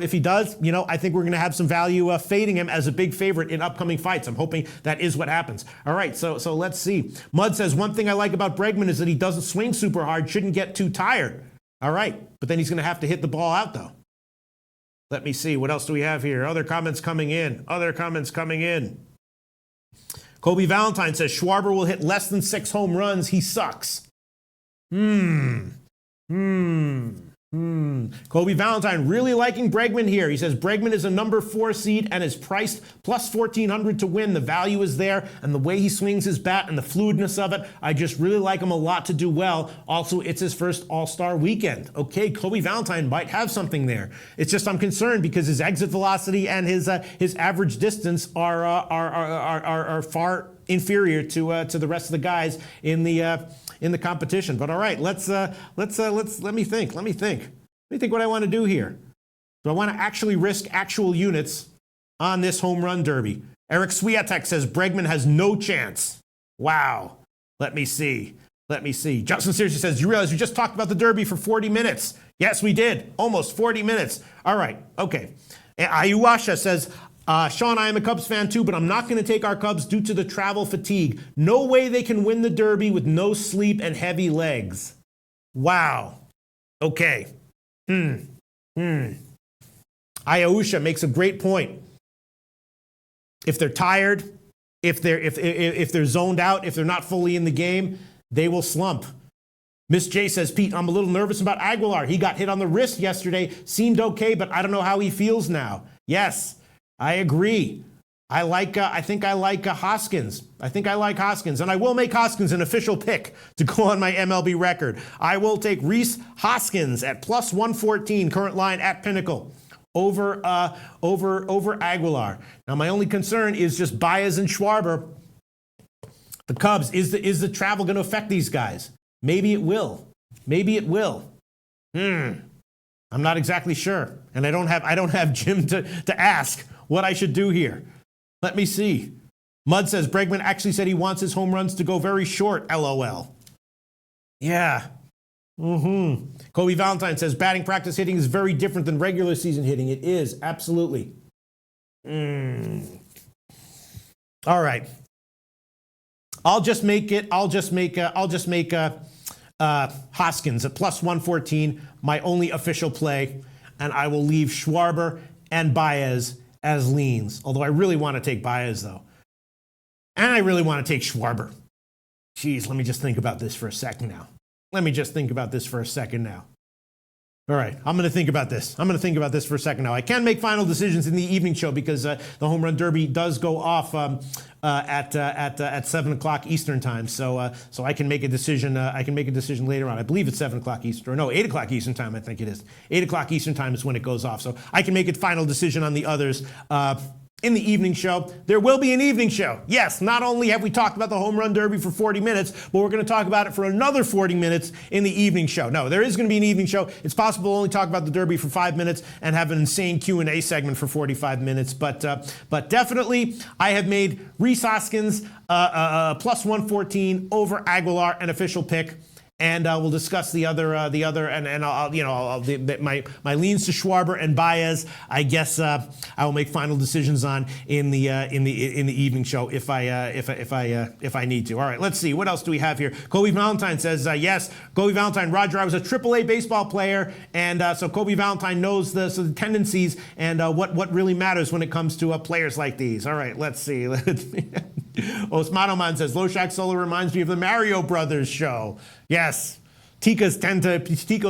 if he does, I think we're going to have some value fading him as a big favorite in upcoming fights. I'm hoping that is what happens. All right, so let's see. Mud says, one thing I like about Bregman is that he doesn't swing super hard, shouldn't get too tired. All right, but then he's going to have to hit the ball out, though. Let me see. What else do we have here? Other comments coming in. Kobe Valentine says, Schwarber will hit less than 6 home runs. He sucks. Kobe Valentine really liking Bregman here. He says Bregman is a number 4 seed and is priced plus 1,400 to win. The value is there, and the way he swings his bat and the fluidness of it, I just really like him a lot to do well. Also, it's his first All-Star weekend. Okay, Kobe Valentine might have something there. It's just I'm concerned because his exit velocity and his average distance are far inferior to the rest of the guys in the competition. But all right, let me think what I want to do here. Do I want to actually risk actual units on this home run derby? Eric Swiatek says Bregman has no chance. Wow. Let me see. Justin seriously says, you realize we just talked about the derby for 40 minutes? Yes, we did. Almost 40 minutes. All right. Okay. Ayuwasha says, Sean, I am a Cubs fan too, but I'm not going to take our Cubs due to the travel fatigue. No way they can win the Derby with no sleep and heavy legs. Wow. Okay. Ayusha makes a great point. If they're tired, if they're zoned out, if they're not fully in the game, they will slump. Miss J says, Pete, I'm a little nervous about Aguilar. He got hit on the wrist yesterday. Seemed okay, but I don't know how he feels now. Yes. I agree. I think I like Hoskins. And I will make Hoskins an official pick to go on my MLB record. I will take Rhys Hoskins at plus 114, current line at Pinnacle, over Aguilar. Now, my only concern is just Baez and Schwarber. The Cubs, is the travel going to affect these guys? Maybe it will. I'm not exactly sure, and I don't have Jim to ask what I should do here. Let me see. Mud says Bregman actually said he wants his home runs to go very short, LOL. Yeah. Kobe Valentine says batting practice hitting is very different than regular season hitting. It is, absolutely. All right. I'll just make Hoskins at plus 114, my only official play, and I will leave Schwarber and Baez as leans. Although I really want to take Baez, though. And I really want to take Schwarber. Jeez, let me just think about this for a second now. All right, I'm going to think about this. For a second now. I can make final decisions in the evening show because the Home Run Derby does go off at 7 o'clock Eastern time. So I can make a decision. I can make a decision later on. I believe it's 7 o'clock Eastern. No, 8 o'clock Eastern time. I think it is 8 o'clock Eastern time is when it goes off. So I can make a final decision on the others. In the evening show. There will be an evening show. Yes, not only have we talked about the Home Run Derby for 40 minutes, but we're going to talk about it for another 40 minutes in the evening show. No, there is going to be an evening show. It's possible to only talk about the Derby for 5 minutes and have an insane Q&A segment for 45 minutes. But definitely, I have made Rhys Hoskins plus 114 over Aguilar, an official pick. And we'll discuss the other, and I'll my leans to Schwarber and Baez. I guess I will make final decisions on in the evening show if I need to. All right, let's see what else do we have here. Kobe Valentine says yes. Kobe Valentine, Roger, I was a AAA baseball player, and so Kobe Valentine knows the tendencies and what really matters when it comes to players like these. All right, let's see. Osmanoman says Loshak Solo reminds me of the Mario Brothers show. Yes. Ticos,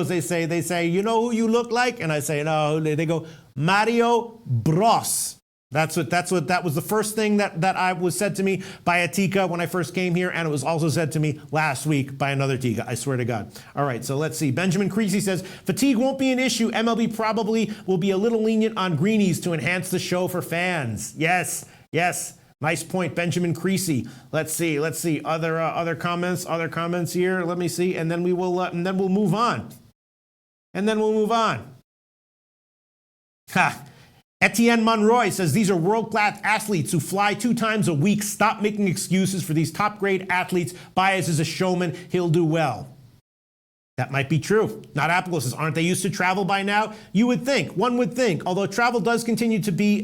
they say, you know who you look like? And I say, no, they go, Mario Bros. That was the first thing that I was said to me by a Tika when I first came here, and it was also said to me last week by another Tika, I swear to God. All right, so let's see. Benjamin Creasy says, fatigue won't be an issue. MLB probably will be a little lenient on greenies to enhance the show for fans. Yes. Nice point, Benjamin Creasy. Let's see. Other comments here. Let me see, and then we'll move on. Ha. Etienne Monroy says, these are world-class athletes who fly 2 times a week. Stop making excuses for these top-grade athletes. Baez is a showman. He'll do well. That might be true. Not Applewood says, aren't they used to travel by now? One would think, although travel does continue to be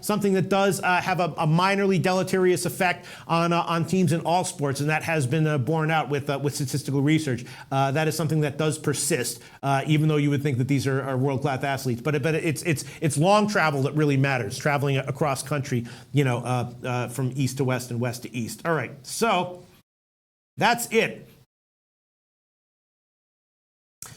something that does have a minorly deleterious effect on teams in all sports, and that has been borne out with statistical research. That is something that does persist, even though you would think that these are world-class athletes. But it's long travel that really matters, traveling across country, from east to west and west to east. All right, so that's it.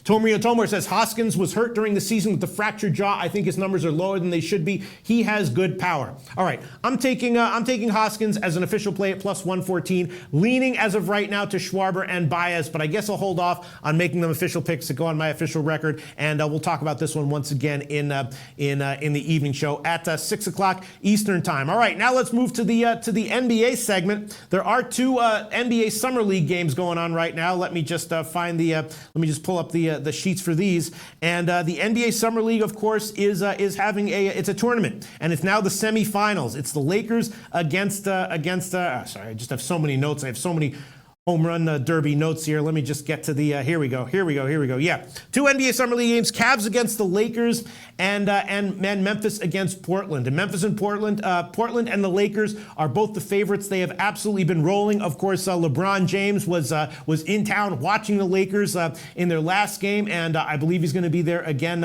Tomorio Tomor says, Hoskins was hurt during the season with the fractured jaw. I think his numbers are lower than they should be. He has good power. All right, I'm taking Hoskins as an official play at plus 114, leaning as of right now to Schwarber and Baez, but I guess I'll hold off on making them official picks to go on my official record, and we'll talk about this one once again in the evening show at 6 o'clock Eastern time. All right, now let's move to the NBA segment. There are 2 NBA Summer League games going on right now. Let me just pull up the sheets for these, and the NBA Summer League, of course, is having it's a tournament, and it's now the semifinals. It's the Lakers against. Sorry, I just have so many notes. I have so many home run derby notes here. Let me just get to the. Here we go. Yeah, 2 NBA Summer League games: Cavs against the Lakers, and Memphis against Portland. And Memphis and Portland and the Lakers are both the favorites. They have absolutely been rolling. Of course, LeBron James was in town watching the Lakers in their last game, and I believe he's going to be there again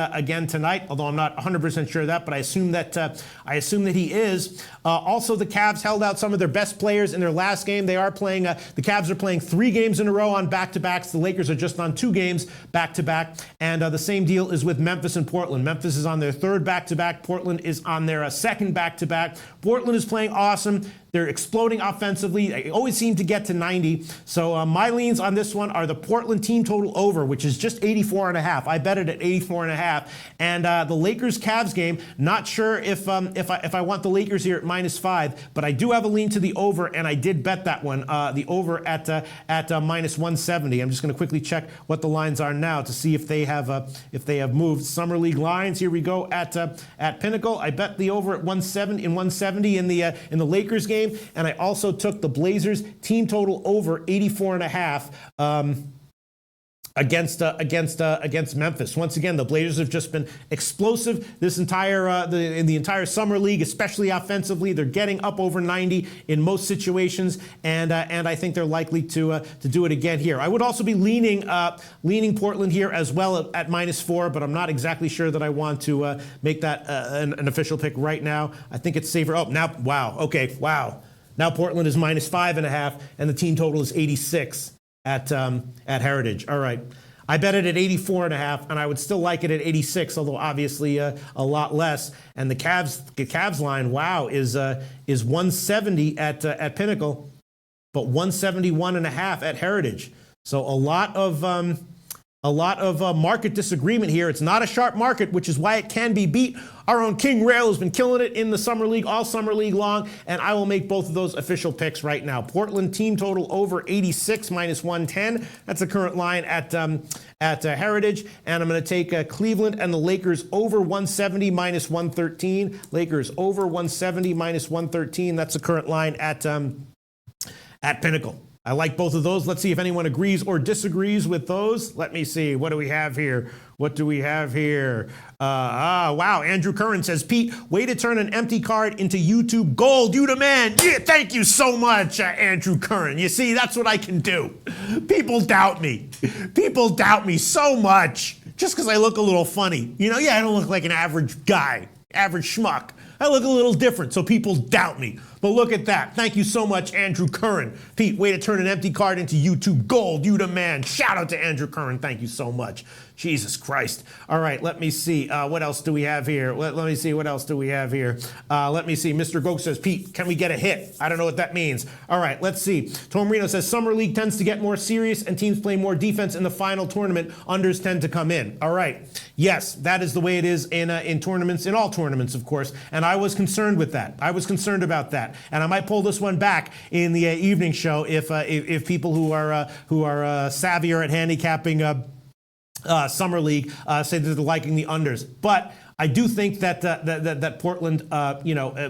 tonight. Although I'm not 100% sure of that, but I assume that he is. Also, the Cavs held out some of their best players in their last game. They are playing. The Cavs are playing 3 games in a row on back-to-backs. The Lakers are just on 2 games back-to-back, and the same deal is with Memphis and Portland. Memphis is on their 3rd back-to-back. Portland is on their 2nd back-to-back. Portland is playing awesome. They're exploding offensively. They always seem to get to 90. So my leans on this one are the Portland team total over, which is just 84.5. I bet it at 84.5. And the Lakers-Cavs game, not sure if I want the Lakers here at -5, but I do have a lean to the over, and I did bet that one, the over at -170. I'm just going to quickly check what the lines are now to see if they have moved. Summer League lines. Here we go at Pinnacle. I bet the over at 170 in the Lakers game. And I also took the Blazers team total over 84.5 against Memphis. Once again, the Blazers have just been explosive this entire in the entire summer league, especially offensively. They're getting up over 90 in most situations, and I think they're likely to do it again here. I would also be leaning Portland here as well at -4, but I'm not exactly sure that I want to make that an official pick right now. I think it's safer. Oh, now, wow. Okay, wow. Now Portland is -5.5, and the team total is 86. At Heritage. All right. I bet it at 84.5, and I would still like it at 86, although obviously a lot less. And the Cavs line, wow, is 170 at Pinnacle, but 171.5 at Heritage. So a lot of market disagreement here. It's not a sharp market, which is why it can be beat. Our own King Rail has been killing it in the Summer League, all Summer League long, and I will make both of those official picks right now. Portland team total over 86 -110. That's the current line at Heritage, and I'm going to take Cleveland and the Lakers over 170 -113. Lakers over 170 -113. That's the current line at Pinnacle. I like both of those. Let's see if anyone agrees or disagrees with those. Let me see. What do we have here? Wow. Andrew Curran says, Pete, way to turn an empty card into YouTube gold. You the man. Yeah, thank you so much, Andrew Curran. You see, that's what I can do. People doubt me. People doubt me so much just because I look a little funny. I don't look like an average guy, average schmuck. I look a little different, so people doubt me. But look at that. Thank you so much, Andrew Curran. Pete, way to turn an empty card into YouTube gold. You the man. Shout out to Andrew Curran. Thank you so much. Jesus Christ. All right, let me see. What else do we have here? Let me see. What else do we have here? Let me see. Mr. Gok says, Pete, can we get a hit? I don't know what that means. All right, let's see. Tom Reno says, Summer League tends to get more serious and teams play more defense in the final tournament. Unders tend to come in. All right. Yes, that is the way it is in tournaments, in all tournaments, of course. And I was concerned with that. I was concerned about that. And I might pull this one back in the evening show if people who are savvier at handicapping Summer League say that they're liking the unders. But I do think that Portland,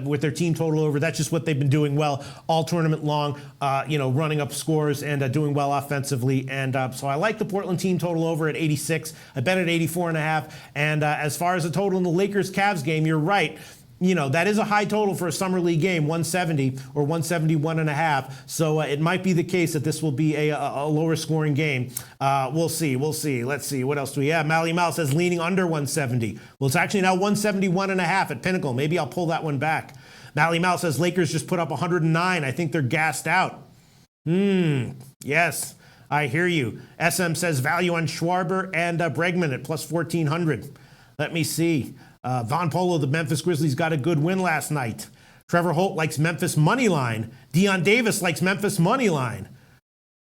with their team total over, that's just what they've been doing well all tournament long, running up scores and doing well offensively. And so I like the Portland team total over at 86. I bet at 84.5. And as far as the total in the Lakers-Cavs game, you're right. That is a high total for a Summer League game, 170 or 171.5. So it might be the case that this will be a lower scoring game. We'll see. Let's see. What else do we have? Mally Mal says leaning under 170. Well, it's actually now 171.5 at Pinnacle. Maybe I'll pull that one back. Mally Mal says Lakers just put up 109. I think they're gassed out. Yes, I hear you. SM says value on Schwarber and Bregman at plus 1,400. Let me see. Von Polo, the Memphis Grizzlies, got a good win last night. Trevor Holt likes Memphis money line. Deion Davis likes Memphis money line.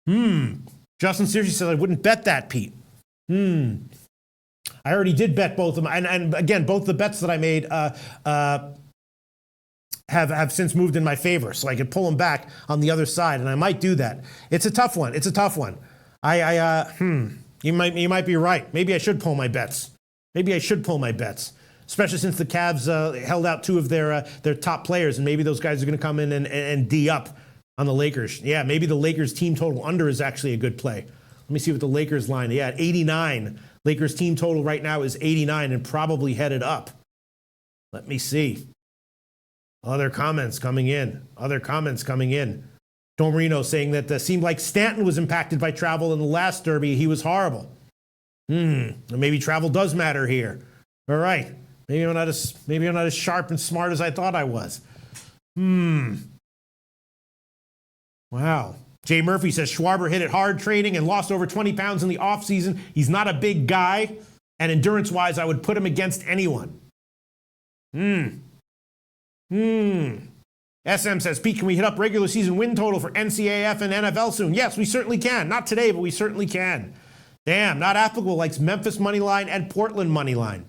Justin Searcy said I wouldn't bet that, Pete. I already did bet both of them. And again, both the bets that I made have since moved in my favor. So I could pull them back on the other side, and I might do that. It's a tough one. You might be right. Maybe I should pull my bets. Especially since the Cavs held out two of their top players, and maybe those guys are going to come in and D up on the Lakers. Yeah, maybe the Lakers team total under is actually a good play. Let me see what the Lakers line. Yeah, at 89. Lakers team total right now is 89 and probably headed up. Let me see. Other comments coming in. Tom Reno saying that seemed like Stanton was impacted by travel in the last derby. He was horrible. Maybe travel does matter here. All right. Maybe I'm not as sharp and smart as I thought I was. Wow. Jay Murphy says Schwarber hit it hard training and lost over 20 pounds in the offseason. He's not a big guy, and endurance-wise, I would put him against anyone. SM says, Pete, can we hit up regular season win total for NCAF and NFL soon? Yes, we certainly can. Not today, but we certainly can. Damn, not applicable likes Memphis money line and Portland money line.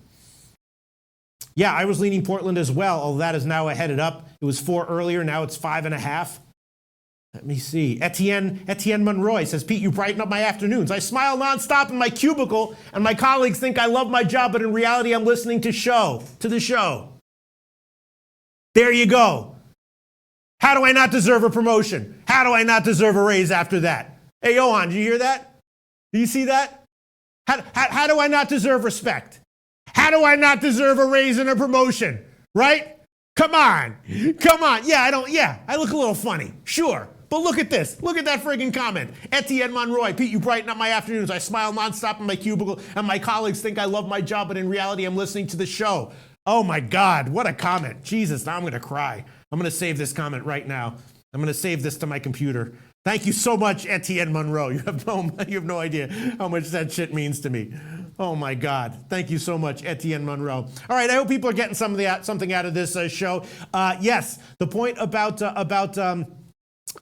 Yeah, I was leaning Portland as well, although that is now headed up. It was 4 earlier, now it's 5.5. Let me see. Etienne Monroy says, Pete, you brighten up my afternoons. I smile nonstop in my cubicle, and my colleagues think I love my job, but in reality, I'm listening to the show. There you go. How do I not deserve a promotion? How do I not deserve a raise after that? Hey, Johan, did you hear that? Do you see that? How do I not deserve respect? How do I not deserve a raise and a promotion? Right? Come on. Yeah, I look a little funny. Sure. But look at this. Look at that friggin' comment. Etienne Monroy, Pete, you brighten up my afternoons. I smile nonstop in my cubicle, and my colleagues think I love my job, but in reality, I'm listening to the show. Oh my God, what a comment. Jesus, now I'm going to cry. I'm going to save this comment right now. I'm going to save this to my computer. Thank you so much, Etienne Monroe. You have no idea how much that shit means to me. Oh my God. Thank you so much, Etienne Monroe. All right, I hope people are getting something out of this show. Yes, the point about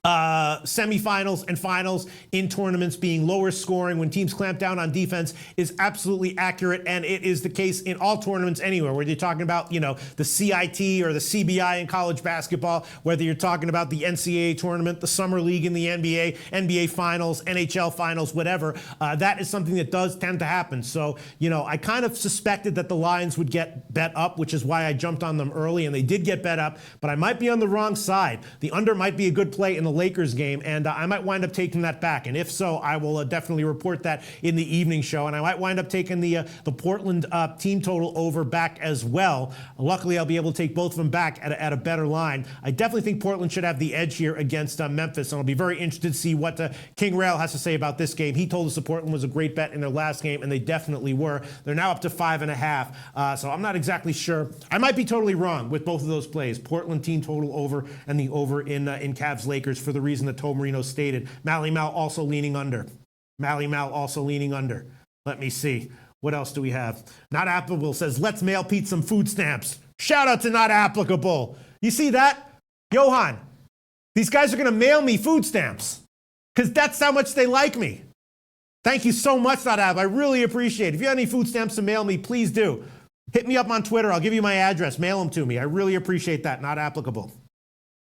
semifinals and finals in tournaments being lower scoring when teams clamp down on defense is absolutely accurate, and it is the case in all tournaments anywhere, whether you're talking about, the CIT or the CBI in college basketball, whether you're talking about the NCAA tournament, the Summer League in the NBA finals, NHL finals, whatever. That is something that does tend to happen. So, I kind of suspected that the lines would get bet up, which is why I jumped on them early, and they did get bet up, but I might be on the wrong side. The under might be a good play in the Lakers game, and I might wind up taking that back. And if so, I will definitely report that in the evening show. And I might wind up taking the Portland team total over back as well. Luckily, I'll be able to take both of them back at a better line. I definitely think Portland should have the edge here against Memphis, and I'll be very interested to see what King Rail has to say about this game. He told us that Portland was a great bet in their last game, and they definitely were. They're now up to 5.5, so I'm not exactly sure. I might be totally wrong with both of those plays. Portland team total over and the over in Cavs Lakers for the reason that Toe Marino stated. Mally Mal also leaning under. Mally Mal also leaning under. Let me see. What else do we have? Not Applicable says, let's mail Pete some food stamps. Shout out to Not Applicable. You see that? Johan, these guys are going to mail me food stamps because that's how much they like me. Thank you so much, Not Applicable. I really appreciate it. If you have any food stamps to mail me, please do. Hit me up on Twitter. I'll give you my address. Mail them to me. I really appreciate that. Not Applicable.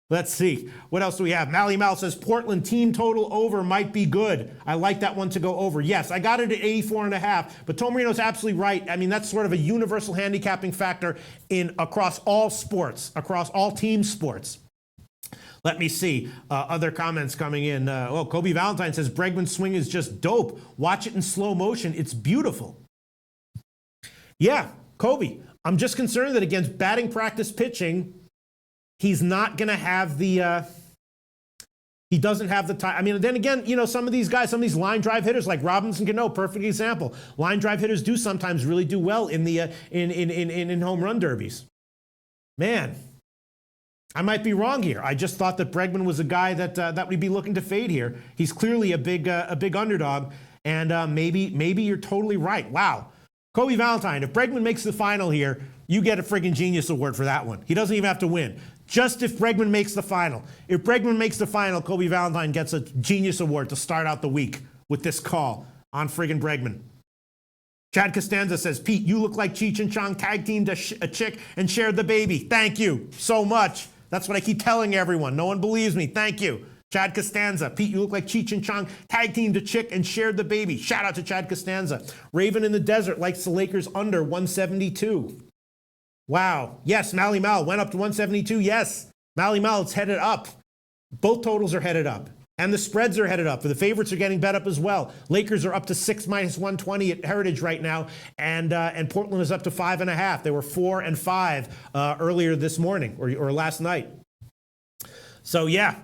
Let's see. What else do we have? Mally Mal says Portland team total over might be good. I like that one to go over. Yes, I got it at 84.5, but Toe Marino's absolutely right. I mean, that's sort of a universal handicapping factor across all sports, across all team sports. Let me see. Other comments coming in. Kobe Valentine says Bregman's swing is just dope. Watch it in slow motion. It's beautiful. Yeah, Kobe. I'm just concerned that against batting practice pitching, he's not going to have the, he doesn't have the time. I mean, then again, you know, some of these guys, some of these line drive hitters like Robinson Cano, perfect example. Line drive hitters do sometimes really do well in the, in home run derbies. Man, I might be wrong here. I just thought that Bregman was a guy that we'd be looking to fade here. He's clearly a big underdog, and maybe you're totally right. Wow. Kobe Valentine, if Bregman makes the final here, you get a friggin' genius award for that one. He doesn't even have to win. Just if Bregman makes the final. If Bregman makes the final, Kobe Valentine gets a genius award to start out the week with this call on friggin' Bregman. Chad Costanza says, Pete, you look like Cheech and Chong tag teamed a chick and shared the baby. Thank you so much. That's what I keep telling everyone. No one believes me. Thank you. Chad Costanza. Pete, you look like Cheech and Chong tag teamed a chick and shared the baby. Shout out to Chad Costanza. Raven in the Desert likes the Lakers under 172. Wow. Yes, Mally Mal went up to 172. Yes, Mally Mal, it's headed up. Both totals are headed up. And the spreads are headed up. The favorites are getting bet up as well. Lakers are up to 6 minus 120 at Heritage right now. And Portland is up to 5.5. They were 4 and 5 earlier this morning or last night. So yeah,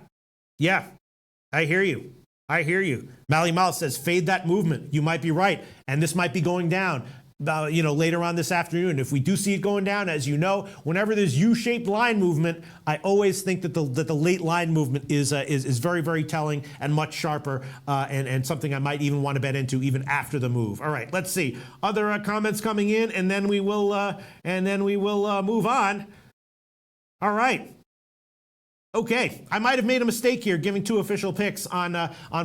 I hear you. Mally Mal says, fade that movement. You might be right. And this might be going down. Later on this afternoon. If we do see it going down, as you know, whenever there's U-shaped line movement, I always think that the late line movement is very, very telling and much sharper, and something I might even want to bet into even after the move. All right, let's see other comments coming in, and then we will move on. All right. Okay, I might have made a mistake here giving 2 official picks on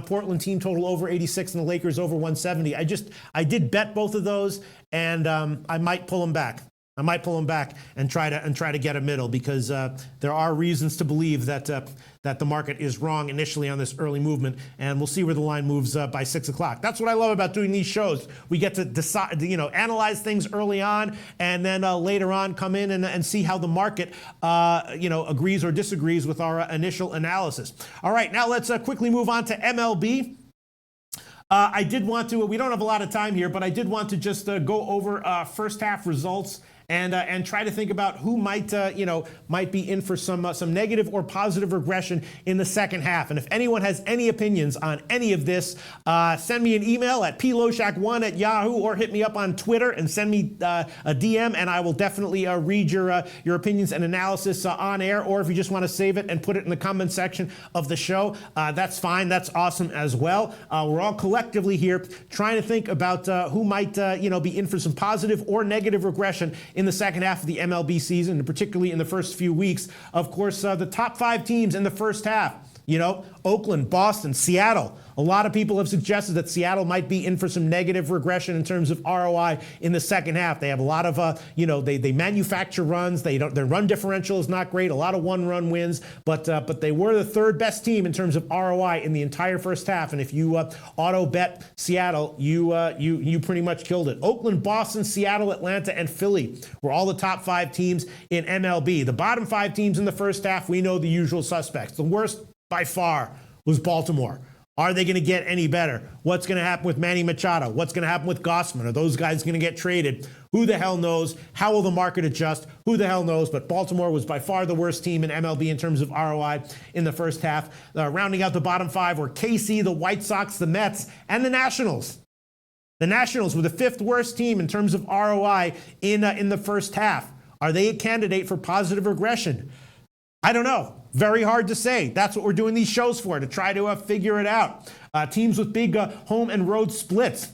Portland team total over 86 and the Lakers over 170. I did bet both of those, and I might pull them back. I might pull them back and try to get a middle, because there are reasons to believe that the market is wrong initially on this early movement, and we'll see where the line moves by 6 o'clock. That's what I love about doing these shows. We get to decide, analyze things early on, and then later on come in and see how the market, agrees or disagrees with our initial analysis. All right, now let's quickly move on to MLB. I did want to. We don't have a lot of time here, but I did want to just go over first half results and try to think about who might be in for some negative or positive regression in the second half. And if anyone has any opinions on any of this, send me an email at ploshak1@yahoo, or hit me up on Twitter and send me a DM, and I will definitely read your opinions and analysis on air. Or if you just want to save it and put it in the comment section of the show, that's fine. That's awesome as well. We're all collectively here trying to think about who might be in for some positive or negative regression in the second half of the MLB season, and particularly in the first few weeks. Of course, the top 5 teams in the first half, Oakland, Boston, Seattle. A lot of people have suggested that Seattle might be in for some negative regression in terms of ROI in the second half. They have a lot of, they manufacture runs. Their run differential is not great. A lot of one-run wins, but they were the 3rd best team in terms of ROI in the entire first half. And if you auto bet Seattle, you pretty much killed it. Oakland, Boston, Seattle, Atlanta, and Philly were all the top 5 teams in MLB. The bottom 5 teams in the first half, we know the usual suspects. The worst by far, was Baltimore. Are they going to get any better? What's going to happen with Manny Machado? What's going to happen with Gossman? Are those guys going to get traded? Who the hell knows? How will the market adjust? Who the hell knows? But Baltimore was by far the worst team in MLB in terms of ROI in the first half. Rounding out the bottom five were KC, the White Sox, the Mets, and the Nationals. The Nationals were the fifth worst team in terms of ROI in the first half. Are they a candidate for positive regression? I don't know. Very hard to say. That's what we're doing these shows for, to try to figure it out. Teams with big home and road splits.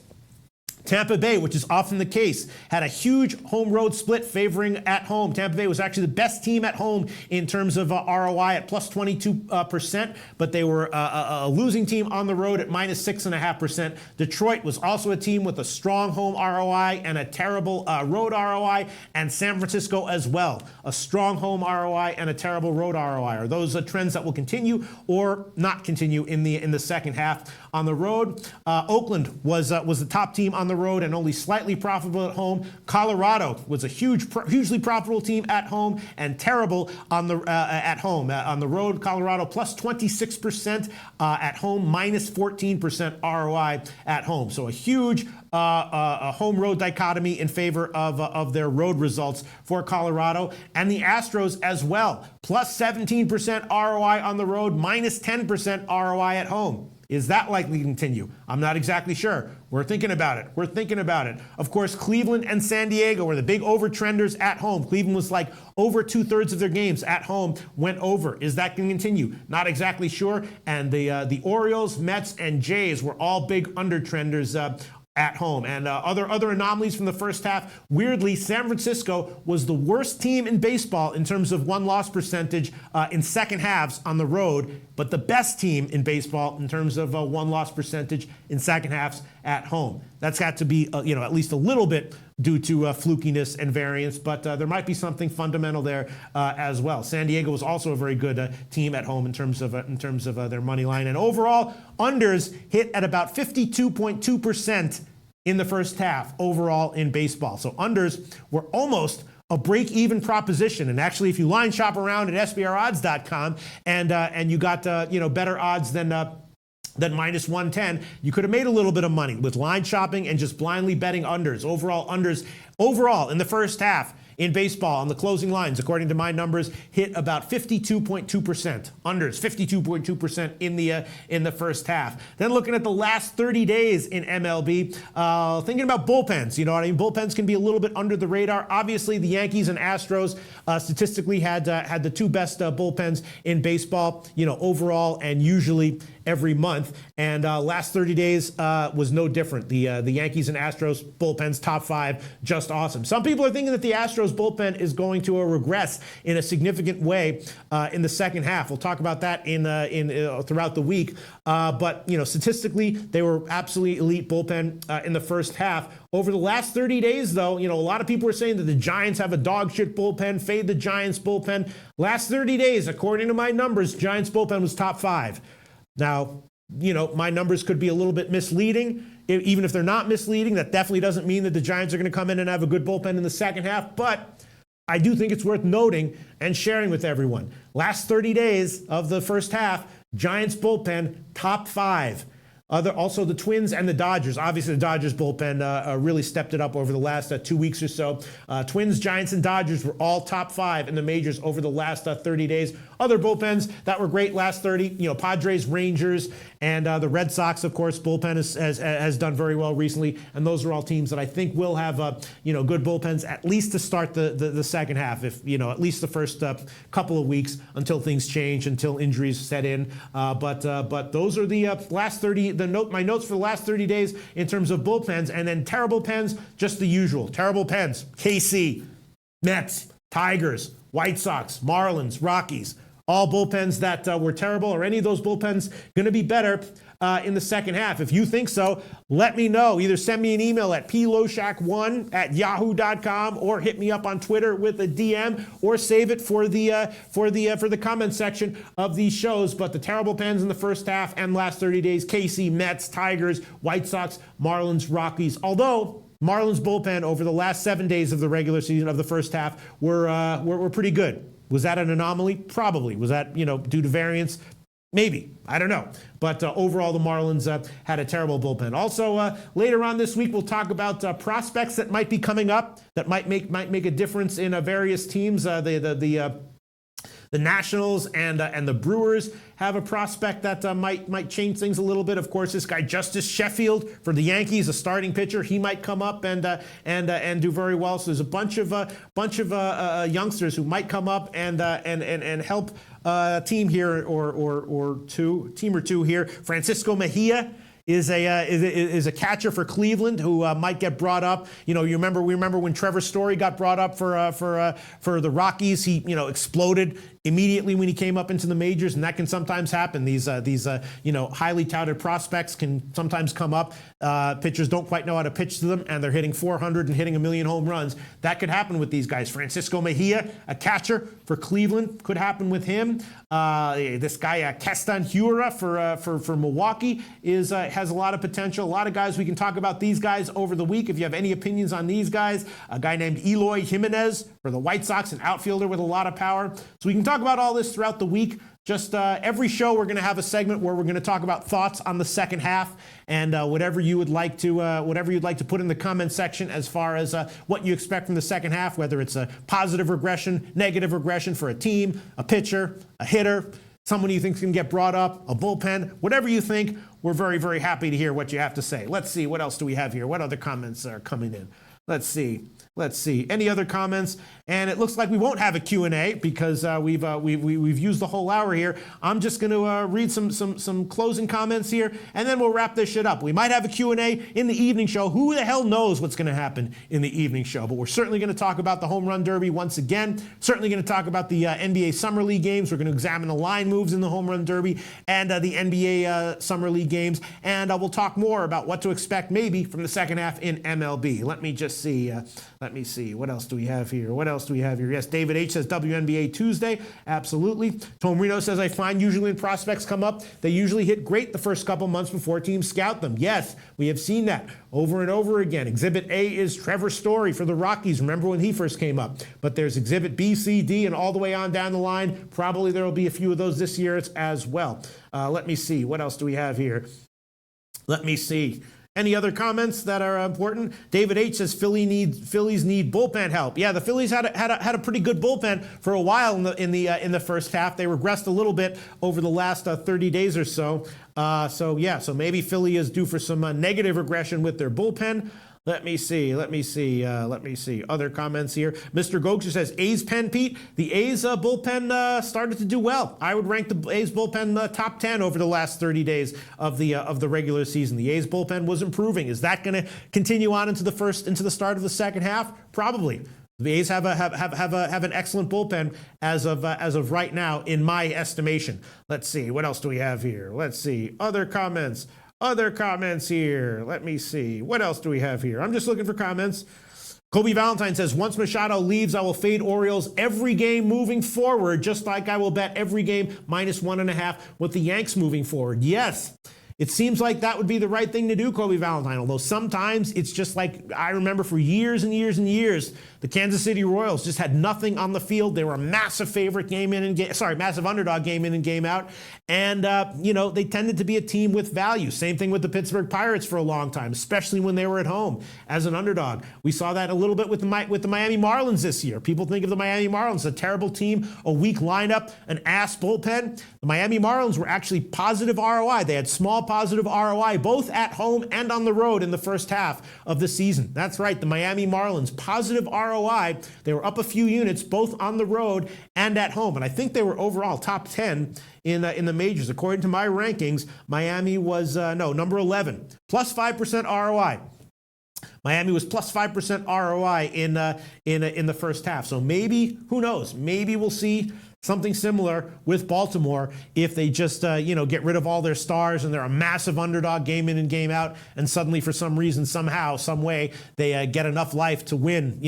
Tampa Bay, which is often the case, had a huge home road split favoring at home. Tampa Bay was actually the best team at home in terms of ROI at plus 22%, but they were a losing team on the road at minus 6.5%. Detroit was also a team with a strong home ROI and a terrible road ROI, and San Francisco as well. A strong home ROI and a terrible road ROI. Are those trends that will continue or not continue in the second half? On the road, Oakland was the top team on the road and only slightly profitable at home. Colorado was a hugely profitable team at home and terrible on the at home. On the road, Colorado plus 26% at home, minus 14% ROI at home. So a huge a home-road dichotomy in favor of their road results for Colorado. And the Astros as well, plus 17% ROI on the road, minus 10% ROI at home. Is that likely to continue? I'm not exactly sure. We're thinking about it. Of course, Cleveland and San Diego were the big over-trenders at home. Cleveland was like over 2/3 of their games at home went over. Is that going to continue? Not exactly sure. And the Orioles, Mets, and Jays were all big under-trenders at home. And other anomalies from the first half. Weirdly, San Francisco was the worst team in baseball in terms of won-loss percentage in second halves on the road, but the best team in baseball in terms of won-loss percentage in second halves at home. That's got to be at least a little bit due to flukiness and variance, but there might be something fundamental there as well. San Diego was also a very good team at home in terms of their money line, and overall unders hit at about 52.2% in the first half overall in baseball. So unders were almost a break-even proposition. And actually, if you line shop around at SBRodds.com and you got better odds than minus 110, you could have made a little bit of money with line shopping and just blindly betting unders. Overall in the first half in baseball on the closing lines, according to my numbers, hit about 52.2%. Unders 52.2% in the first half. Then looking at the last 30 days in MLB, thinking about bullpens. You know what I mean? Bullpens can be a little bit under the radar. Obviously, the Yankees and Astros statistically had the two best bullpens in baseball, overall and usually every month. And last 30 days was no different. The Yankees and Astros bullpens top five, just awesome. Some people are thinking that the Astros bullpen is going to regress in a significant way in the second half. We'll talk about that throughout the week. But statistically, they were absolutely elite bullpen in the first half. Over the last 30 days, though, a lot of people are saying that the Giants have a dog shit bullpen. Fade the Giants bullpen. Last 30 days, according to my numbers, Giants bullpen was top five. Now, my numbers could be a little bit misleading. Even if they're not misleading, that definitely doesn't mean that the Giants are going to come in and have a good bullpen in the second half. But I do think it's worth noting and sharing with everyone. Last 30 days of the first half, Giants bullpen top five. Also, the Twins and the Dodgers. Obviously, the Dodgers bullpen really stepped it up over the last 2 weeks or so. Twins, Giants, and Dodgers were all top five in the majors over the last 30 days. Other bullpens that were great last 30, Padres, Rangers, and the Red Sox, of course, bullpen has done very well recently. And those are all teams that I think will have, good bullpens at least to start the second half, if, at least the first couple of weeks until things change, until injuries set in. But those are the last 30. My notes for the last 30 days in terms of bullpens, and then terrible pens, just the usual. Terrible pens, KC, Mets, Tigers, White Sox, Marlins, Rockies, all bullpens that were terrible. Are any of those bullpens going to be better in the second half? If you think so, let me know. Either send me an email at ploshak1@yahoo.com or hit me up on Twitter with a DM, or save it for the comment section of these shows. But the terrible pens in the first half and last 30 days: KC, Mets, Tigers, White Sox, Marlins, Rockies. Although Marlins bullpen over the last 7 days of the regular season of the first half were pretty good. Was that an anomaly? Probably. Was that due to variance? Maybe. I don't know. But overall, the Marlins had a terrible bullpen. Also, later on this week, we'll talk about prospects that might be coming up that might make a difference in various teams. The Nationals and the Brewers have a prospect that might change things a little bit. Of course, this guy Justice Sheffield for the Yankees, a starting pitcher, he might come up and do very well. So there's a bunch of youngsters who might come up and help a team here or two here. Francisco Mejia is a catcher for Cleveland who might get brought up. We remember when Trevor Story got brought up for the Rockies. He exploded immediately when he came up into the majors, and that can sometimes happen. These highly touted prospects can sometimes come up. Pitchers don't quite know how to pitch to them, and they're hitting 400 and hitting 1,000,000 home runs. That could happen with these guys. Francisco Mejia, a catcher for Cleveland, could happen with him. This guy Keston Hiura for Milwaukee has a lot of potential. A lot of guys we can talk about these guys over the week. If you have any opinions on these guys, a guy named Eloy Jimenez for the White Sox, an outfielder with a lot of power. So we can talk about all this throughout the week. Just every show, we're going to have a segment where we're going to talk about thoughts on the second half and whatever you'd like to put in the comment section as far as what you expect from the second half, whether it's a positive regression, negative regression for a team, a pitcher, a hitter, someone you think can get brought up, a bullpen, whatever you think. We're very, very happy to hear what you have to say. Let's see, what else do we have here? What other comments are coming in? Let's see. Any other comments? And it looks like we won't have a Q&A because we've used the whole hour here. I'm just going to read some closing comments here, and then we'll wrap this shit up. We might have a Q&A in the evening show. Who the hell knows what's going to happen in the evening show? But we're certainly going to talk about the Home Run Derby once again. Certainly going to talk about the NBA Summer League games. We're going to examine the line moves in the Home Run Derby and the NBA Summer League games. And we'll talk more about what to expect maybe from the second half in MLB. Let me just see. Let me see. What else do we have here? Yes, David H. says WNBA Tuesday. Absolutely. Tom Reno says, I find usually when prospects come up, they usually hit great the first couple months before teams scout them. Yes, we have seen that over and over again. Exhibit A is Trevor Story for the Rockies. Remember when he first came up. But there's Exhibit B, C, D, and all the way on down the line. Probably there will be a few of those this year as well. Let me see. What else do we have here? Let me see. Any other comments that are important? David H. says Phillies need bullpen help. Yeah, the Phillies had a pretty good bullpen for a while in the first half. They regressed a little bit over the last 30 days or so. So maybe Philly is due for some negative regression with their bullpen. Let me see. Other comments here. Mr. Gokster says, A's pen, Pete. The A's bullpen started to do well. I would rank the A's bullpen top 10 over the last 30 days of the regular season. The A's bullpen was improving. Is that going to continue on into the start of the second half? Probably. The A's have an excellent bullpen as of right now, in my estimation. Let's see. What else do we have here? Let's see. Other comments here. Let me see. What else do we have here? I'm just looking for comments. Kobe Valentine says, once Machado leaves, I will fade Orioles every game moving forward, just like I will bet every game -1.5 with the Yanks moving forward. Yes. It seems like that would be the right thing to do, Kobe Valentine, although sometimes it's just like I remember for years and years and years, the Kansas City Royals just had nothing on the field. They were a massive favorite massive underdog game in and game out. And, they tended to be a team with value. Same thing with the Pittsburgh Pirates for a long time, especially when they were at home as an underdog. We saw that a little bit with the Miami Marlins this year. People think of the Miami Marlins, a terrible team, a weak lineup, an ass bullpen. The Miami Marlins were actually positive ROI. They had small positive ROI, both at home and on the road in the first half of the season. That's right, the Miami Marlins, positive ROI. They were up a few units, both on the road and at home. And I think they were overall top 10 in the majors. According to my rankings, Miami was, number 11, plus 5% ROI. Miami was plus 5% ROI in the first half. So maybe, who knows, maybe we'll see something similar with Baltimore if they just, get rid of all their stars and they're a massive underdog game in and game out, and suddenly for some reason, somehow, some way, they get enough life to win,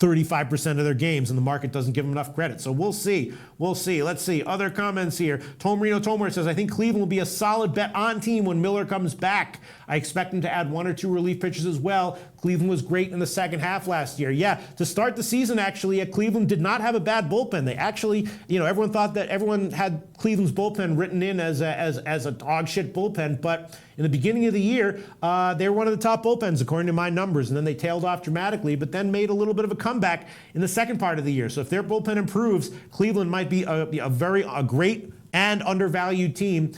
35% of their games, and the market doesn't give them enough credit. So we'll see. Let's see. Other comments here. Tom Reno Tomer says, I think Cleveland will be a solid bet on team when Miller comes back. I expect him to add 1 or 2 relief pitchers as well. Cleveland was great in the second half last year. Yeah, to start the season, actually, Cleveland did not have a bad bullpen. They actually, everyone thought that everyone had Cleveland's bullpen written in as a dog shit bullpen, but in the beginning of the year, they were one of the top bullpens according to my numbers, and then they tailed off dramatically, but then made a little bit of a comeback in the second part of the year. So if their bullpen improves, Cleveland might be a great and undervalued team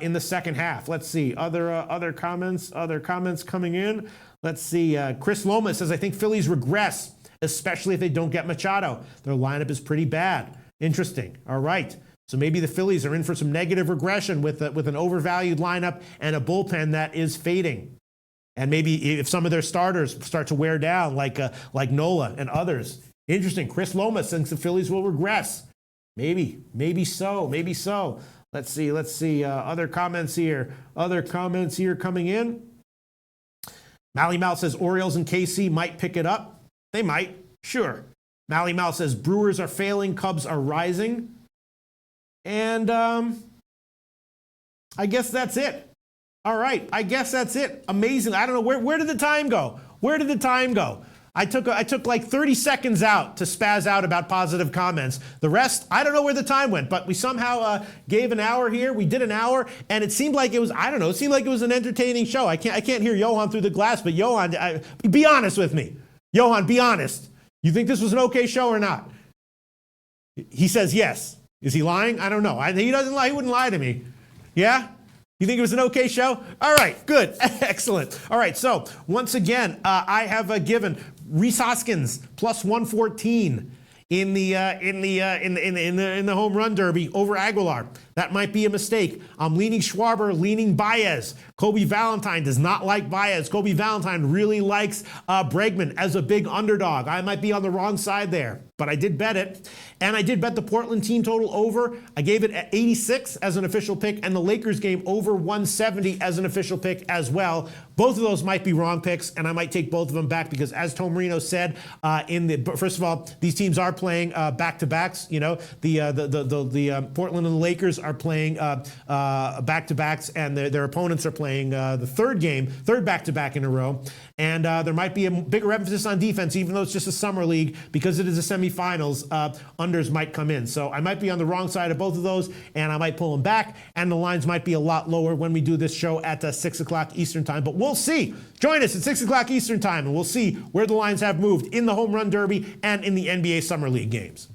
in the second half. Let's see other comments coming in. Let's see. Chris Loma says, I think Phillies regress, especially if they don't get Machado. Their lineup is pretty bad. Interesting. All right. So maybe the Phillies are in for some negative regression with an overvalued lineup and a bullpen that is fading. And maybe if some of their starters start to wear down, like Nola and others. Interesting. Chris Loma thinks the Phillies will regress. Maybe so. Let's see. Other comments here coming in. Mally Mal says Orioles and KC might pick it up. They might, sure. Mally Mal says Brewers are failing, Cubs are rising. And I guess that's it. All right, I guess that's it. Amazing. I don't know, where did the time go? I took like 30 seconds out to spaz out about positive comments. The rest, I don't know where the time went, but we somehow gave an hour here. We did an hour, and it seemed like it was, I don't know, it seemed like it was an entertaining show. I can't hear Johan through the glass, but Johan, be honest with me. Johan, be honest. You think this was an okay show or not? He says yes. Is he lying? I don't know. He doesn't lie. He wouldn't lie to me. Yeah? You think it was an okay show? All right, good, excellent. All right, so once again, I have given Rhys Hoskins plus 114 in the home run derby over Aguilar. That might be a mistake. I'm leaning Schwarber, leaning Baez. Kobe Valentine does not like Baez. Kobe Valentine really likes Bregman as a big underdog. I might be on the wrong side there, but I did bet it. And I did bet the Portland team total over. I gave it at 86 as an official pick, and the Lakers game over 170 as an official pick as well. Both of those might be wrong picks, and I might take both of them back because, as Tom Marino said, first of all, these teams are playing back-to-backs. The Portland and the Lakers are playing back-to-backs, and their opponents are playing the third back-to-back in a row. And there might be a bigger emphasis on defense, even though it's just a summer league, because it is a semifinals. Unders might come in. So I might be on the wrong side of both of those, and I might pull them back, and the lines might be a lot lower when we do this show at 6 o'clock Eastern time. But we'll see. Join us at 6 o'clock Eastern time, and we'll see where the lines have moved in the Home Run Derby and in the NBA Summer League games.